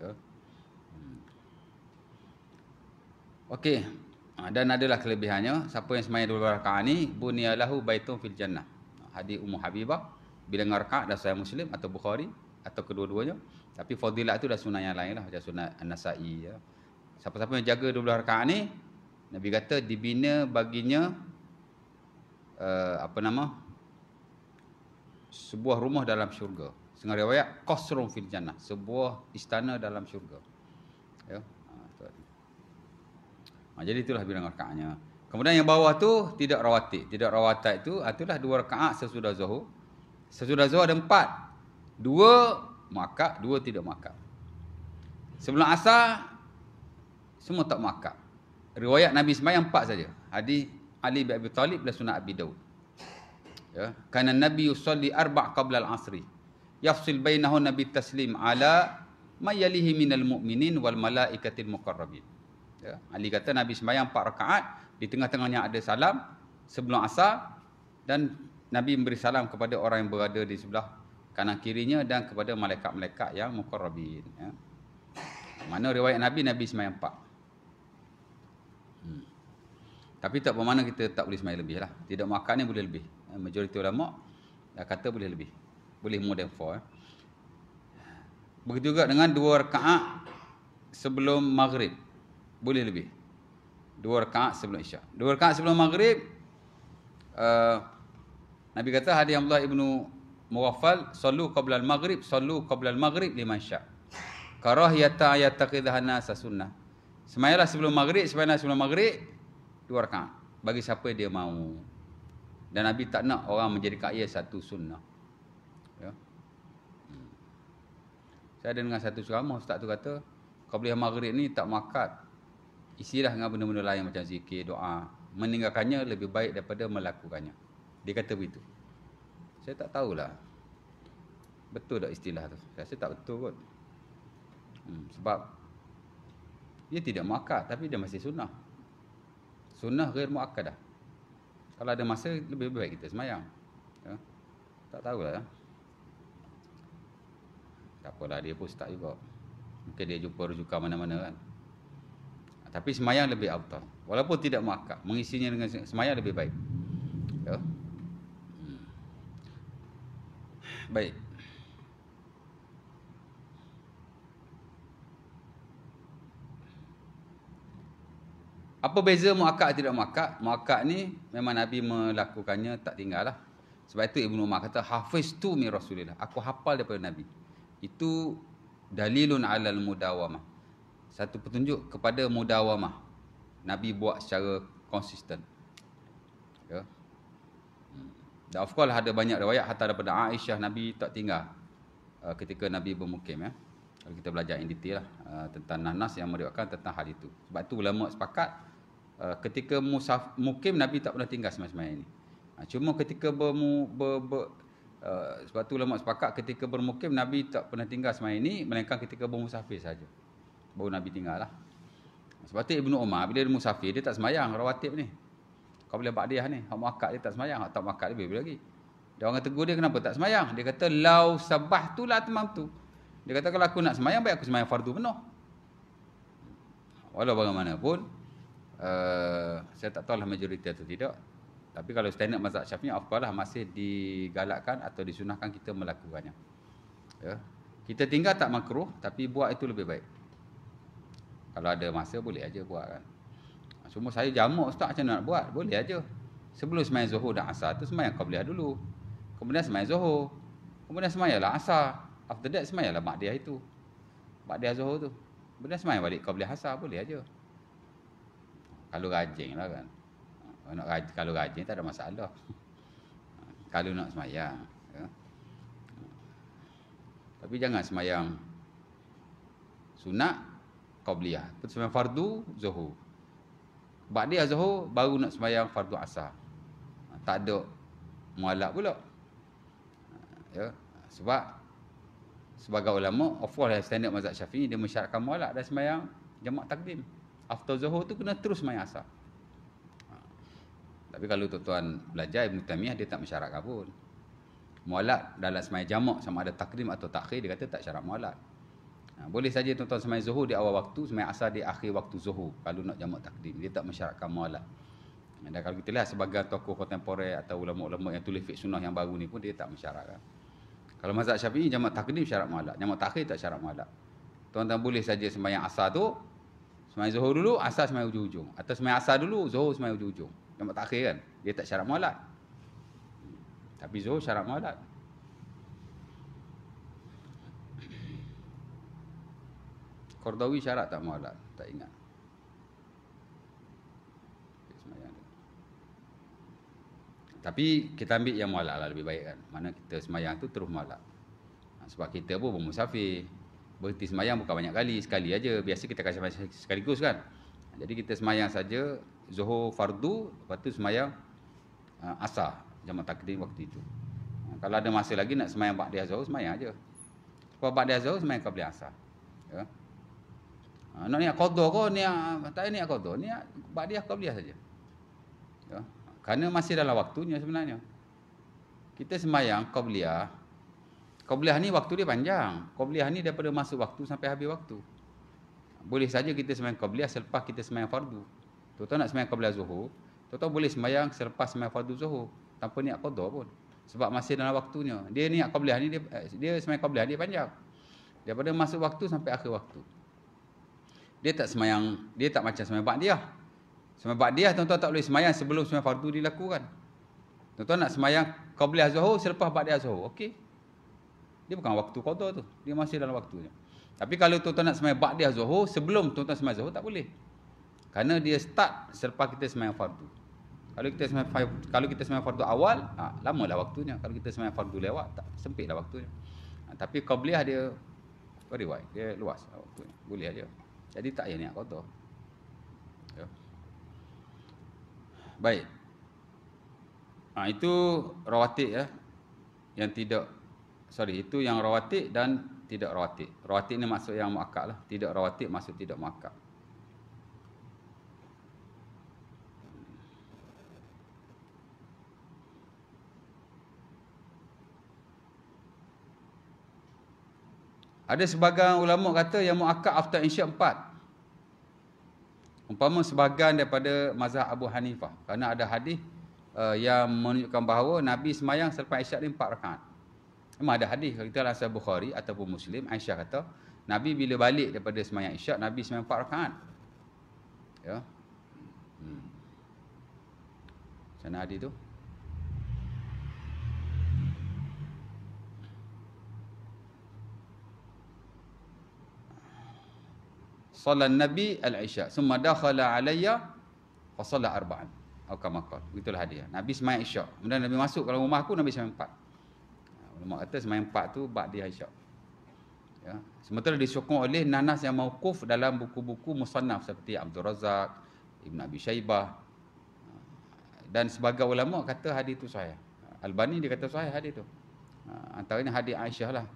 Ya. Okey. Dan adalah kelebihannya, siapa yang semayang 12 rakaat ni bunyalahu baitun fil jannah. Hadis Ummu Habibah, bilangan rakaat dah Sahih Muslim atau Bukhari atau kedua-duanya. Tapi fadilah itu dah sunat yang lain lah, macam sunat An-Nasa'i. Ya. Siapa-siapa yang jaga 12 rakaat ni, Nabi kata dibina baginya sebuah rumah dalam syurga. Setengah riwayat qasrun fil jannah, sebuah istana dalam syurga. Ya. Jadi itulah bilangan rakaatnya. Kemudian yang bawah tu tidak rawatib. Tidak rawatib itulah 2 rakaat sesudah Zuhur. Sesudah Zuhur ada 4. 2 muakkad, 2 tidak muakkad. Sebelum Asar semua tak muakkad. Riwayat Nabi sembahyang 4 saja. Hadis Ali bin Abi Talib dan Sunan Abi Daud. Ya, kana Nabi yusalli 4 qabla al-'asri. Yafsil bainahun Nabi taslim ala ma yalihi minal mu'minin wal malaikatil muqarrabin. Ya, Ali kata Nabi sembahyang 4 rakaat, di tengah-tengahnya ada salam sebelum Asar, dan Nabi memberi salam kepada orang yang berada di sebelah kanan kirinya dan kepada malaikat-malaikat yang muqarrabin. Ya. Mana riwayat Nabi sembahyang 4. Tapi tak bermakna kita tak boleh sembahyang lebih lah. Tidak makan ni boleh lebih. Majoriti ulama kata boleh lebih. Boleh more than 4. Begitu juga dengan 2 rakaat sebelum maghrib. Boleh lebih. 2 rakaat sebelum Isyak. 2 rakaat sebelum maghrib, Nabi kata hadis Abdullah ibnu Mughaffal, sallu qabla al-maghrib, sallu qabla al-maghrib liman syaa. Karahiyata ayataqidha nas sunnah. Semayanglah sebelum maghrib, 2 rakaat. Bagi siapa dia mahu. Dan Nabi tak nak orang menjadikan ia satu sunnah. Ya. Saya ada dengan satu ceramah, ustaz tu kata, qabliyah maghrib ni tak muakkad. Isilah dengan benda-benda lain macam zikir, doa. Meninggalkannya lebih baik daripada melakukannya. Dia kata begitu. Saya tak tahulah. Betul tak istilah tu? Saya rasa tak betul kot. Sebab dia tidak muakkad, tapi dia masih sunnah. Sunnah ghair muakkadah. Kalau ada masa, lebih baik kita semayang. Ya? Tak tahulah. Ya? Tak apalah, dia pun start juga. Mungkin dia jumpa rujukan mana-mana kan. Tapi semayang lebih afdal. Walaupun tidak muakkad, mengisinya dengan semayang lebih baik. Ya? Baik. Apa beza muakkad tidak muakkad? Muakkad ni memang Nabi melakukannya tak tinggal lah. Sebab itu Ibnu Umar kata, hafiztu min Rasulillah. Aku hafal daripada Nabi. Itu dalilun alal mudawamah. Satu petunjuk kepada mudawamah. Nabi buat secara konsisten. Ya. Dan of course ada banyak riwayat hatta daripada Aisyah Nabi tak tinggal ketika Nabi bermukim. Ya. Kalau kita belajar in detail lah tentang nas yang meriwayatkan tentang hal itu. Sebab itu ulama sepakat ketika mukim Nabi tak pernah tinggal semasa-masa ini. Cuma ketika sebab itu ulama sepakat ketika bermukim Nabi tak pernah tinggal semasa ini, melainkan ketika bermusafir saja. Baru Nabi tinggal lah. Sebab itu Ibnu Umar bila dia musafir dia tak semayang rawatib ni. Kau boleh ba'diyah ni, hak muakkad dia tak semayang, hak tak muakkad dia lebih lagi. Dia orang tegur dia kenapa tak semayang? Dia kata lau sabahtu la tamamtu. Dia kata kalau aku nak semayang baik aku semayang fardu penuh. Walau bagaimanapun saya tak tahulah majoriti atau tidak. Tapi kalau standard mazhab Syafi'i afdalah masih digalakkan atau disunahkan kita melakukannya. Ya. Kita tinggal tak makruh tapi buat itu lebih baik. Kalau ada masa boleh aja buat kan. Cuma saya jamak ustaz macam mana nak buat? Boleh aja. Sebelum sembahyang Zuhur dan Asar tu sembahyang qabliyah dulu. Kemudian sembahyang Zuhur. Kemudian sembahyanglah Asar. After that sembahyanglah ba'diyah itu. Ba'diyah Zuhur tu. Kemudian sembahyang balik qabliyah Asar, boleh aja. Kalau rajin lah kan. Kalau rajin tak ada masalah. Kalau nak sembahyang. Ya. Tapi jangan sembahyang sunat qabliyah. Sembahyang fardu Zuhur. Ba'diyah Zuhur baru nak sembahyang fardu Asar. Tak ada mualak pula. Ya, sebab sebagai ulama, of course standard mazhab Syafi'i dia mensyaratkan mualak dan sembahyang jamak takdim. After Zuhur tu kena terus sembahyang Asar. Tapi kalau tuan-tuan belajar Ibn Taymiyah dia tak mensyaratkan pun. Mualak dalam sembahyang jamak sama ada takdim atau takhir dia kata tak syarat mualak. Boleh saja tuan-tuan sembahyang Zuhur di awal waktu, sembahyang Asar di akhir waktu Zuhur kalau nak jamak takdim. Dia tak mensyaratkan mualak. Dan kalau kita lihat sebagai tokoh kontemporer atau ulama-ulama yang tulis fiqh sunnah yang baru ni pun dia tak mensyaratkan. Kalau mazhab Syafi'i jamak takdim syarat mualak, jamak takhir tak syarat mualak. Tuan-tuan boleh saja sembahyang Asar tu, sembahyang Zuhur dulu, Asar sembahyang hujung-hujung. Atau sembahyang Asar dulu, Zuhur sembahyang hujung-hujung. Jamak takhir kan, dia tak syarat mualak. Tapi Zuhur syarat mualak. Qardawi syarat tak mualak? Tak ingat. Tapi kita ambil yang mualak lah lebih baik kan. Mana kita semayang tu terus mualak. Sebab kita pun bermusafir. Berhenti semayang bukan banyak kali. Sekali aja. Biasa kita akan semayang sekaligus kan. Jadi kita semayang saja Zuhur fardu. Lepas tu semayang Asar. Jamak takdim waktu itu. Kalau ada masa lagi nak semayang ba'diyah Zuhur, semayang aja. Sebab ba'diyah Zuhur semayang qabliyah Asar. Ya. Nak niat qadha ke niat tak niat qadha, niat ba'diyah qabliyah saja. Ya. Kerana masih dalam waktunya sebenarnya. Kita sembahyang qabliyah. Qabliyah ni waktu dia panjang. Qabliyah ni daripada masuk waktu sampai habis waktu. Boleh saja kita sembahyang qabliyah selepas kita sembahyang fardu. Tuan-tuan nak sembahyang qabliyah Zuhur, tuan-tuan boleh sembahyang selepas sembahyang fardu Zuhur tanpa niat qadha pun. Sebab masih dalam waktunya. Dia niat qabliyah ni dia sembahyang qabliyah dia panjang. Daripada masuk waktu sampai akhir waktu. Dia tak macam sembahyang ba'diyah. Sembahyang ba'diyah tuan-tuan tak boleh sembahyang sebelum sembahyang fardu dilakukan. Tuan-tuan nak sembahyang qabliyah Zuhur selepas ba'diyah Zuhur, okey. Dia bukan waktu qadha tu, dia masih dalam waktunya. Tapi kalau tuan-tuan nak sembahyang ba'diyah Zuhur sebelum tuan-tuan sembahyang Zuhur tak boleh. Kerana dia start selepas kita sembahyang fardu. Kalau kita sembahyang fardu awal, lamalah waktunya. Kalau kita sembahyang fardu lewat, tak sempitlah waktunya. Tapi qabliyah dia very wide, dia luas waktunya. Boleh aja. Jadi tak payah niat qadha. Ya. Baik. Itu rawatib ya. Itu yang rawatib dan tidak rawatib. Rawatib ni maksud yang muakkad lah. Tidak rawatib maksud tidak muakkad. Ada sebahagian ulama kata yang muakkad after Isyak 4. Umpama sebahagian daripada mazhab Abu Hanifah. Kerana ada hadis yang menunjukkan bahawa Nabi semayang selepas Isyak ni 4 rakaat. Memang ada hadis. Kalau kita Sahih Bukhari ataupun Muslim, Aisyah kata, Nabi bila balik daripada semayang Isyak, Nabi semayang 4 rakaat. Ya. Macam mana hadis tu? Salat Nabi al-Isya, summa dakhala alayya fa salla arba'an. Atau kama qala. Itulah hadiah. Nabi sembahyang Isyak. Kemudian Nabi masuk kalau rumah aku Nabi sembahyang 4. Ulama kata sembahyang 4 tu ba'diyah Isyak. Ya. Sementara disokong oleh nanas yang mauquf dalam buku-buku musannaf seperti Abdul Razak, Ibn Abi Shaybah. Dan sebagai ulama kata hadis tu sahih. Albani dia kata sahih hadis tu. Antaranya hadis Aisyah lah.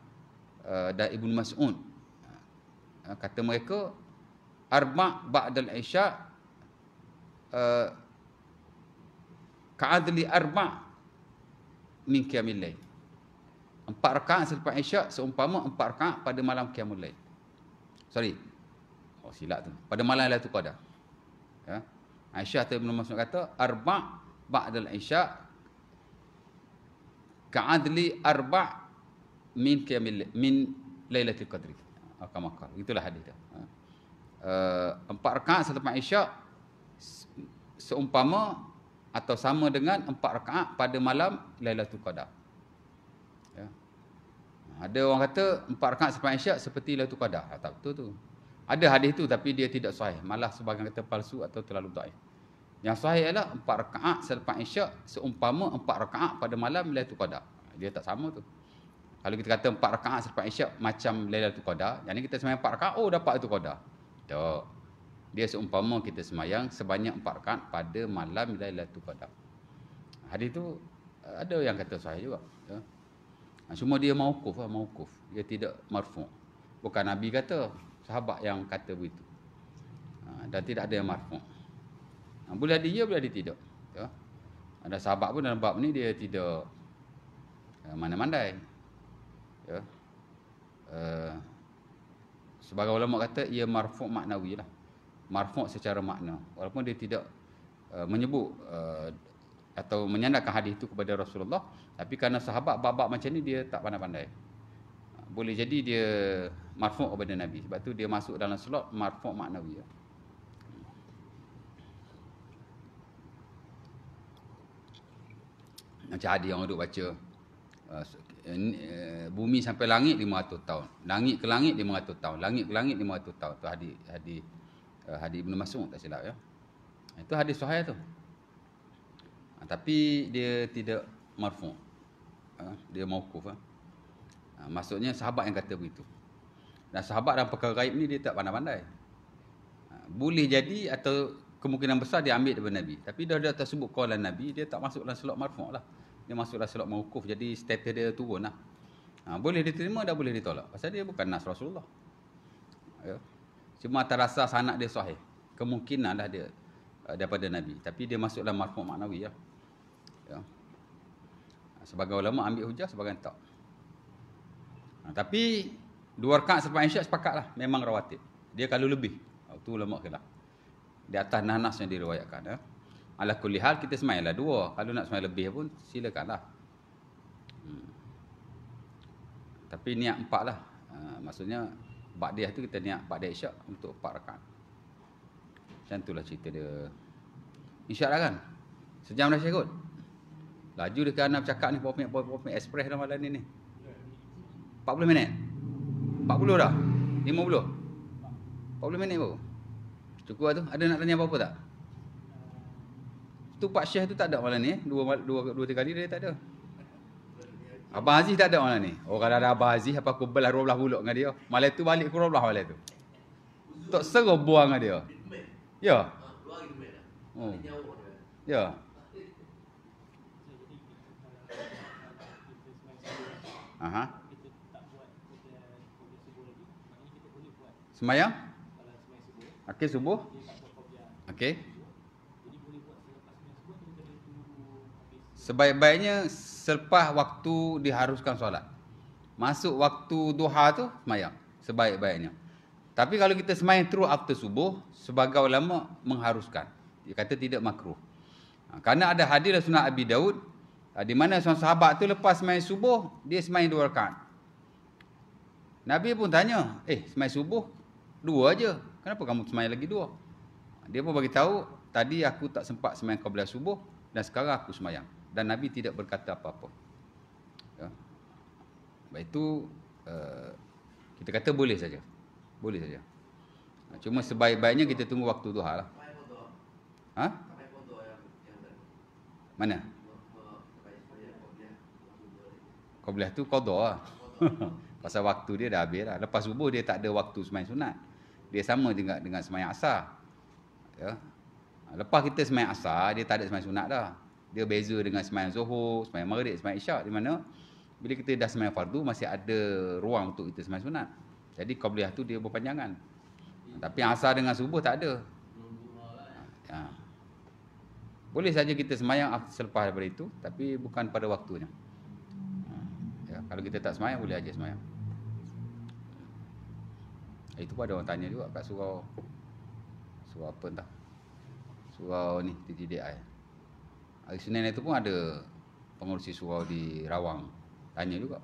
Dan Ibnu Mas'ud. Kata mereka arba' ba'dal Isya' ka'adli arba' min qiyamil lail. 4 rakaat selepas Isyak seumpama 4 rakaat pada malam qiyamul lail. Silap tu. Pada malam Lailatul Qadar. Ya. Aisyah atau Ibnu Mas'ud kata arba' ba'dal Isya' ka'adli arba' min qiyamil lail min Lailatul Qadri. Itulah hadis tu. 4 rakaat selepas Isyak seumpama atau sama dengan 4 rakaat pada malam Lailatul Qadar. Ya. Ada orang kata 4 rakaat selepas Isyak seperti Lailatul Qadar. Tak betul tu. Ada hadis tu tapi dia tidak sahih. Malah sebagian kata palsu atau terlalu dhaif. Yang sahih adalah 4 rakaat selepas Isyak seumpama 4 rakaat pada malam Lailatul Qadar. Dia tak sama tu. Kalau kita kata 4 rakaat selepas Isyak macam Lailatul Qadar, yang ni kita sembahyang 4 rakaat, oh dapat Lailatul Qadar. Tak. Dia seumpama kita sembahyang sebanyak 4 rakaat pada malam Lailatul Qadar. Hadis tu ada yang kata sahih juga. Ya. Cuma dia mauquf lah, mauquf. Dia tidak marfu'. Bukan Nabi kata, sahabat yang kata begitu. Dan tidak ada yang marfu'. Boleh ada ya, boleh ada tidak. Ya. Ada sahabat pun dalam bab ni dia tidak mana-mandai. Ya. Sebagai ulama kata ia marfu' maknawi lah. Marfu' secara makna. Walaupun dia tidak menyebut atau menyandarkan hadis itu kepada Rasulullah, tapi kerana sahabat bab-bab macam ni dia tak pandai-pandai. Boleh jadi dia marfu' kepada Nabi. Sebab tu dia masuk dalam slot marfu' maknawi. Ya. Macam ada yang duk baca bumi sampai langit 500 tahun. Langit ke langit 500 tahun. Langit ke langit 500 tahun. Tu hadis Ibn Mas'ud tak silap ya. Itu hadis sahih tu. Tapi dia tidak marfu'. Dia mauquf. Maksudnya sahabat yang kata begitu. Dan sahabat dalam perkara gaib ni dia tak pandai-pandai. Boleh jadi atau kemungkinan besar dia ambil daripada Nabi. Tapi dah tersebut qalan Nabi, dia tak masuk dalam slot marfu' lah. Dia masuk dalam slot mauquf. Jadi status dia turun lah. Boleh diterima dan boleh ditolak. Pasal dia bukan nas Rasulullah. Ya. Cuma atas dasar sanad dia sahih. Kemungkinan lah dia daripada Nabi. Tapi dia masuk dalam marfu' maknawi ya. Ya. Sebagai ulama ambil hujah, sebagian tak. Tapi 2 rakaat selepas Isyak sepakatlah. Memang rawatib. Dia kalau lebih. Itu ulama khilaf. Di atas nas yang diriwayatkan. Ya. Ala kulli hal kita sembahyanglah 2. Kalau nak sembahyang lebih pun silakanlah. Tapi niat 4 lah. Maksudnya ba'diyah tu kita niat ba'diyah Isyak untuk 4 rakaat. Macam itulah cerita dia. InsyaAllah kan? Sejam dah saya kot. Laju dia kerana bercakap ni berapa minit express dah malam ni. 40 minit. 40 dah. 50. 40 minit baru. Cukup lah tu. Ada nak tanya apa-apa tak? Tu Pak Syekh tu tak ada malam ni. 2-3 kali dia tak ada. Abang Aziz tak ada malam ni. Oh kalau ada Abang Aziz, apa aku belah 12 buluk dengan dia. Malam tu balik ke 12 malam tu. Tak seru buang dengan dia. Ya. Oh. Ya. Aha. Semayang? Okey, subuh. Okey. Sebaik-baiknya selepas waktu diharuskan solat. Masuk waktu duha tu semayang. Sebaik-baiknya. Tapi kalau kita semayang terus after subuh, sebagai ulama mengharuskan. Dia kata tidak makruh. Kerana ada hadis dalam Sunan Abi Daud, di mana seorang sahabat tu lepas semayang subuh, dia semayang 2 rakaat. Nabi pun tanya, semayang subuh 2 aja. Kenapa kamu semayang lagi 2? Dia pun bagi tahu, tadi aku tak sempat semayang qabliyah subuh dan sekarang aku semayang. Dan Nabi tidak berkata apa-apa. Ya. Baik itu kita kata boleh saja. Boleh saja. Cuma sebaik-baiknya kita tunggu waktu duha lah. Ha? Mana? Qabliyah tu qada lah. Pasal waktu dia dah habis lah. Lepas subuh dia tak ada waktu semayang sunat. Dia sama dengan semayang asar. Ya. Lepas kita semayang asar, dia tak ada semayang sunat dah. Dia beza dengan semayang zuhur, semayang maghrib, semayang isyak. Di mana bila kita dah semayang fardu, masih ada ruang untuk kita semayang sunat. Jadi qabliyah tu dia berpanjangan. Tapi asar dengan subuh tak ada. Ya. Boleh saja kita semayang selepas daripada itu, tapi bukan pada waktunya. Ya. Kalau kita tak semayang, boleh aja semayang. Itu pun ada orang tanya juga kat surau. Surau apa entah. Surau ni, TTDI. Hari Senin itu pun ada pengurusi surau di Rawang. Tanya juga.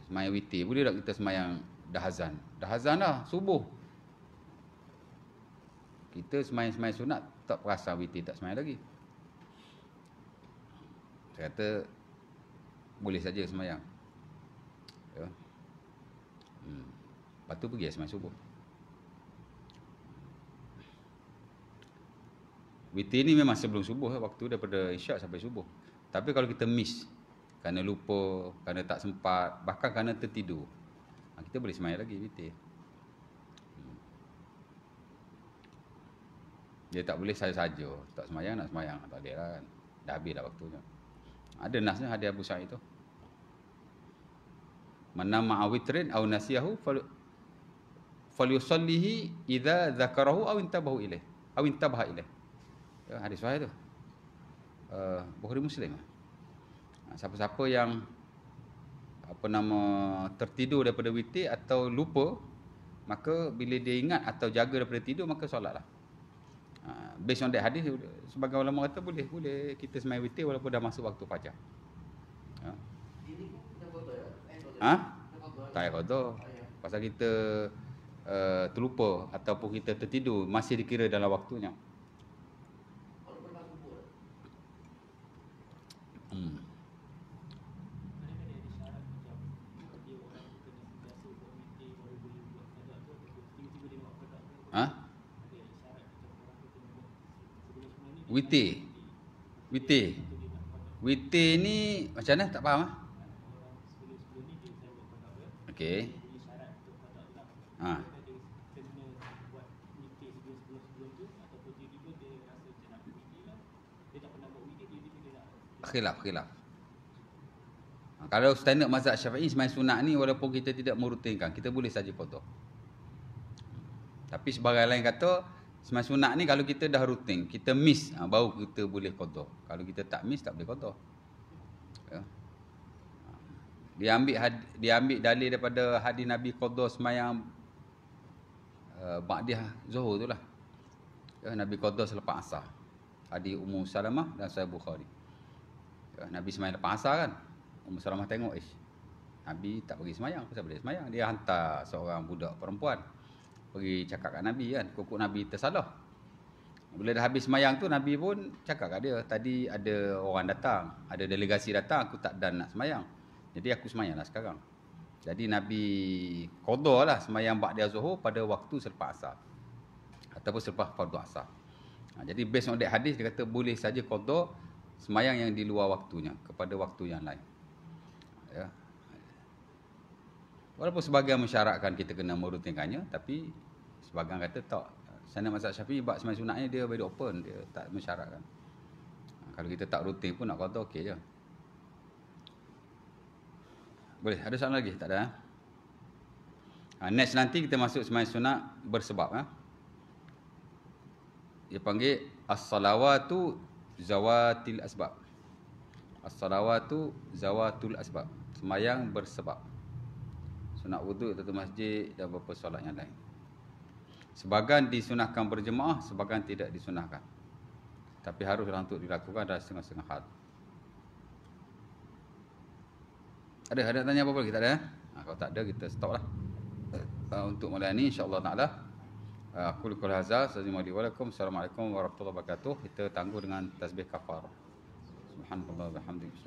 Semayang witir, boleh tak kita semayang dah azan? Dah azan dah, subuh. kita semayang-semayang sunat tak perasan witir tak semayang lagi. Saya kata boleh saja semayang. Ya. Lepas tu pergi semayang subuh. Witir ni memang sebelum subuh, waktu daripada isyak sampai subuh. Tapi kalau kita miss, kerana lupa, kerana tak sempat, bahkan kerana tertidur, kita boleh semayang lagi witir. Dia tak boleh saja-saja, tak semayang nak semayang, tak boleh lah kan. Dah habis dah waktunya. Ada nasnya, hadis Abu Sa'id itu. Man nama awitrin aw nasiyahu falyusallihi idza dzakarahu aw intabahu ilaih aw intabaha ilaih. Ya, hadis sahih tu. Bukhari Muslim. Siapa-siapa yang tertidur daripada witir atau lupa, maka bila dia ingat atau jaga daripada tidur, maka solatlah. Based on that hadis, sebagai ulama kata boleh kita semayang witir walaupun dah masuk waktu fajar. Tak payah qada. Pasal kita terlupa ataupun kita tertidur, masih dikira dalam waktunya. Witir ni macam mana? Tak faham. Okey. Khilaf. Kalau standard mazhab Syafi'i, semayang sunat ni walaupun kita tidak merutinkan, kita boleh saja qada. Tapi sebagai lain kata, semayang sunat ni kalau kita dah rutin, kita miss, baru kita boleh qada. Kalau kita tak miss, tak boleh qada. Ya. Dia ambil dalil daripada hadis Nabi qada semayang ba'dih Zuhur tu lah. Ya, Nabi qada selepas asar. Hadis Ummu Salamah dan Sahih Bukhari. Ya, Nabi semayang lepas asar kan. Ummu Salamah tengok, Nabi tak pergi semayang, kenapa boleh semayang? Dia hantar seorang budak perempuan pergi cakap kat Nabi kan, kukuk Nabi tersalah. Bila dah habis semayang tu, Nabi pun cakap kat dia, tadi ada orang datang, ada delegasi datang, aku tak dan nak semayang, jadi aku semayanglah sekarang. Jadi Nabi qada lah semayang ba'da Zuhur pada waktu selepas asar ataupun selepas fardu asar. Jadi based on that hadis, dia kata boleh saja qada semayang yang di luar waktunya kepada waktu yang lain. Ya. Walaupun sebagian mensyaratkan kita kena merutinkannya, tapi sebagian kata tak. Sanad mazhab Syafi'i bab semayang sunatnya dia very open, dia tak mensyaratkan. Kalau kita tak rutin pun nak qada okey je. Boleh, ada soalan lagi? Tak ada. Next nanti kita masuk semayang sunat bersebab. Dia panggil as-salawatu zawatil asbab. As-salawatu zawatul asbab. Semayang bersebab. Sunat wuduk, tutup masjid dan beberapa solat yang lain. Sebahagian disunahkan berjemaah, sebahagian tidak disunahkan. Tapi haruslah untuk dilakukan dalam setengah-setengah hal. Ada tanya apa-apa lagi? Tak ada? Kalau tak ada, kita stop lah. Untuk malam ni, insyaAllah ta'ala. Aku likul hazal. Assalamualaikum warahmatullahi wabarakatuh. Kita tangguh dengan tasbih kafar. Subhanallah wa bihamdihi.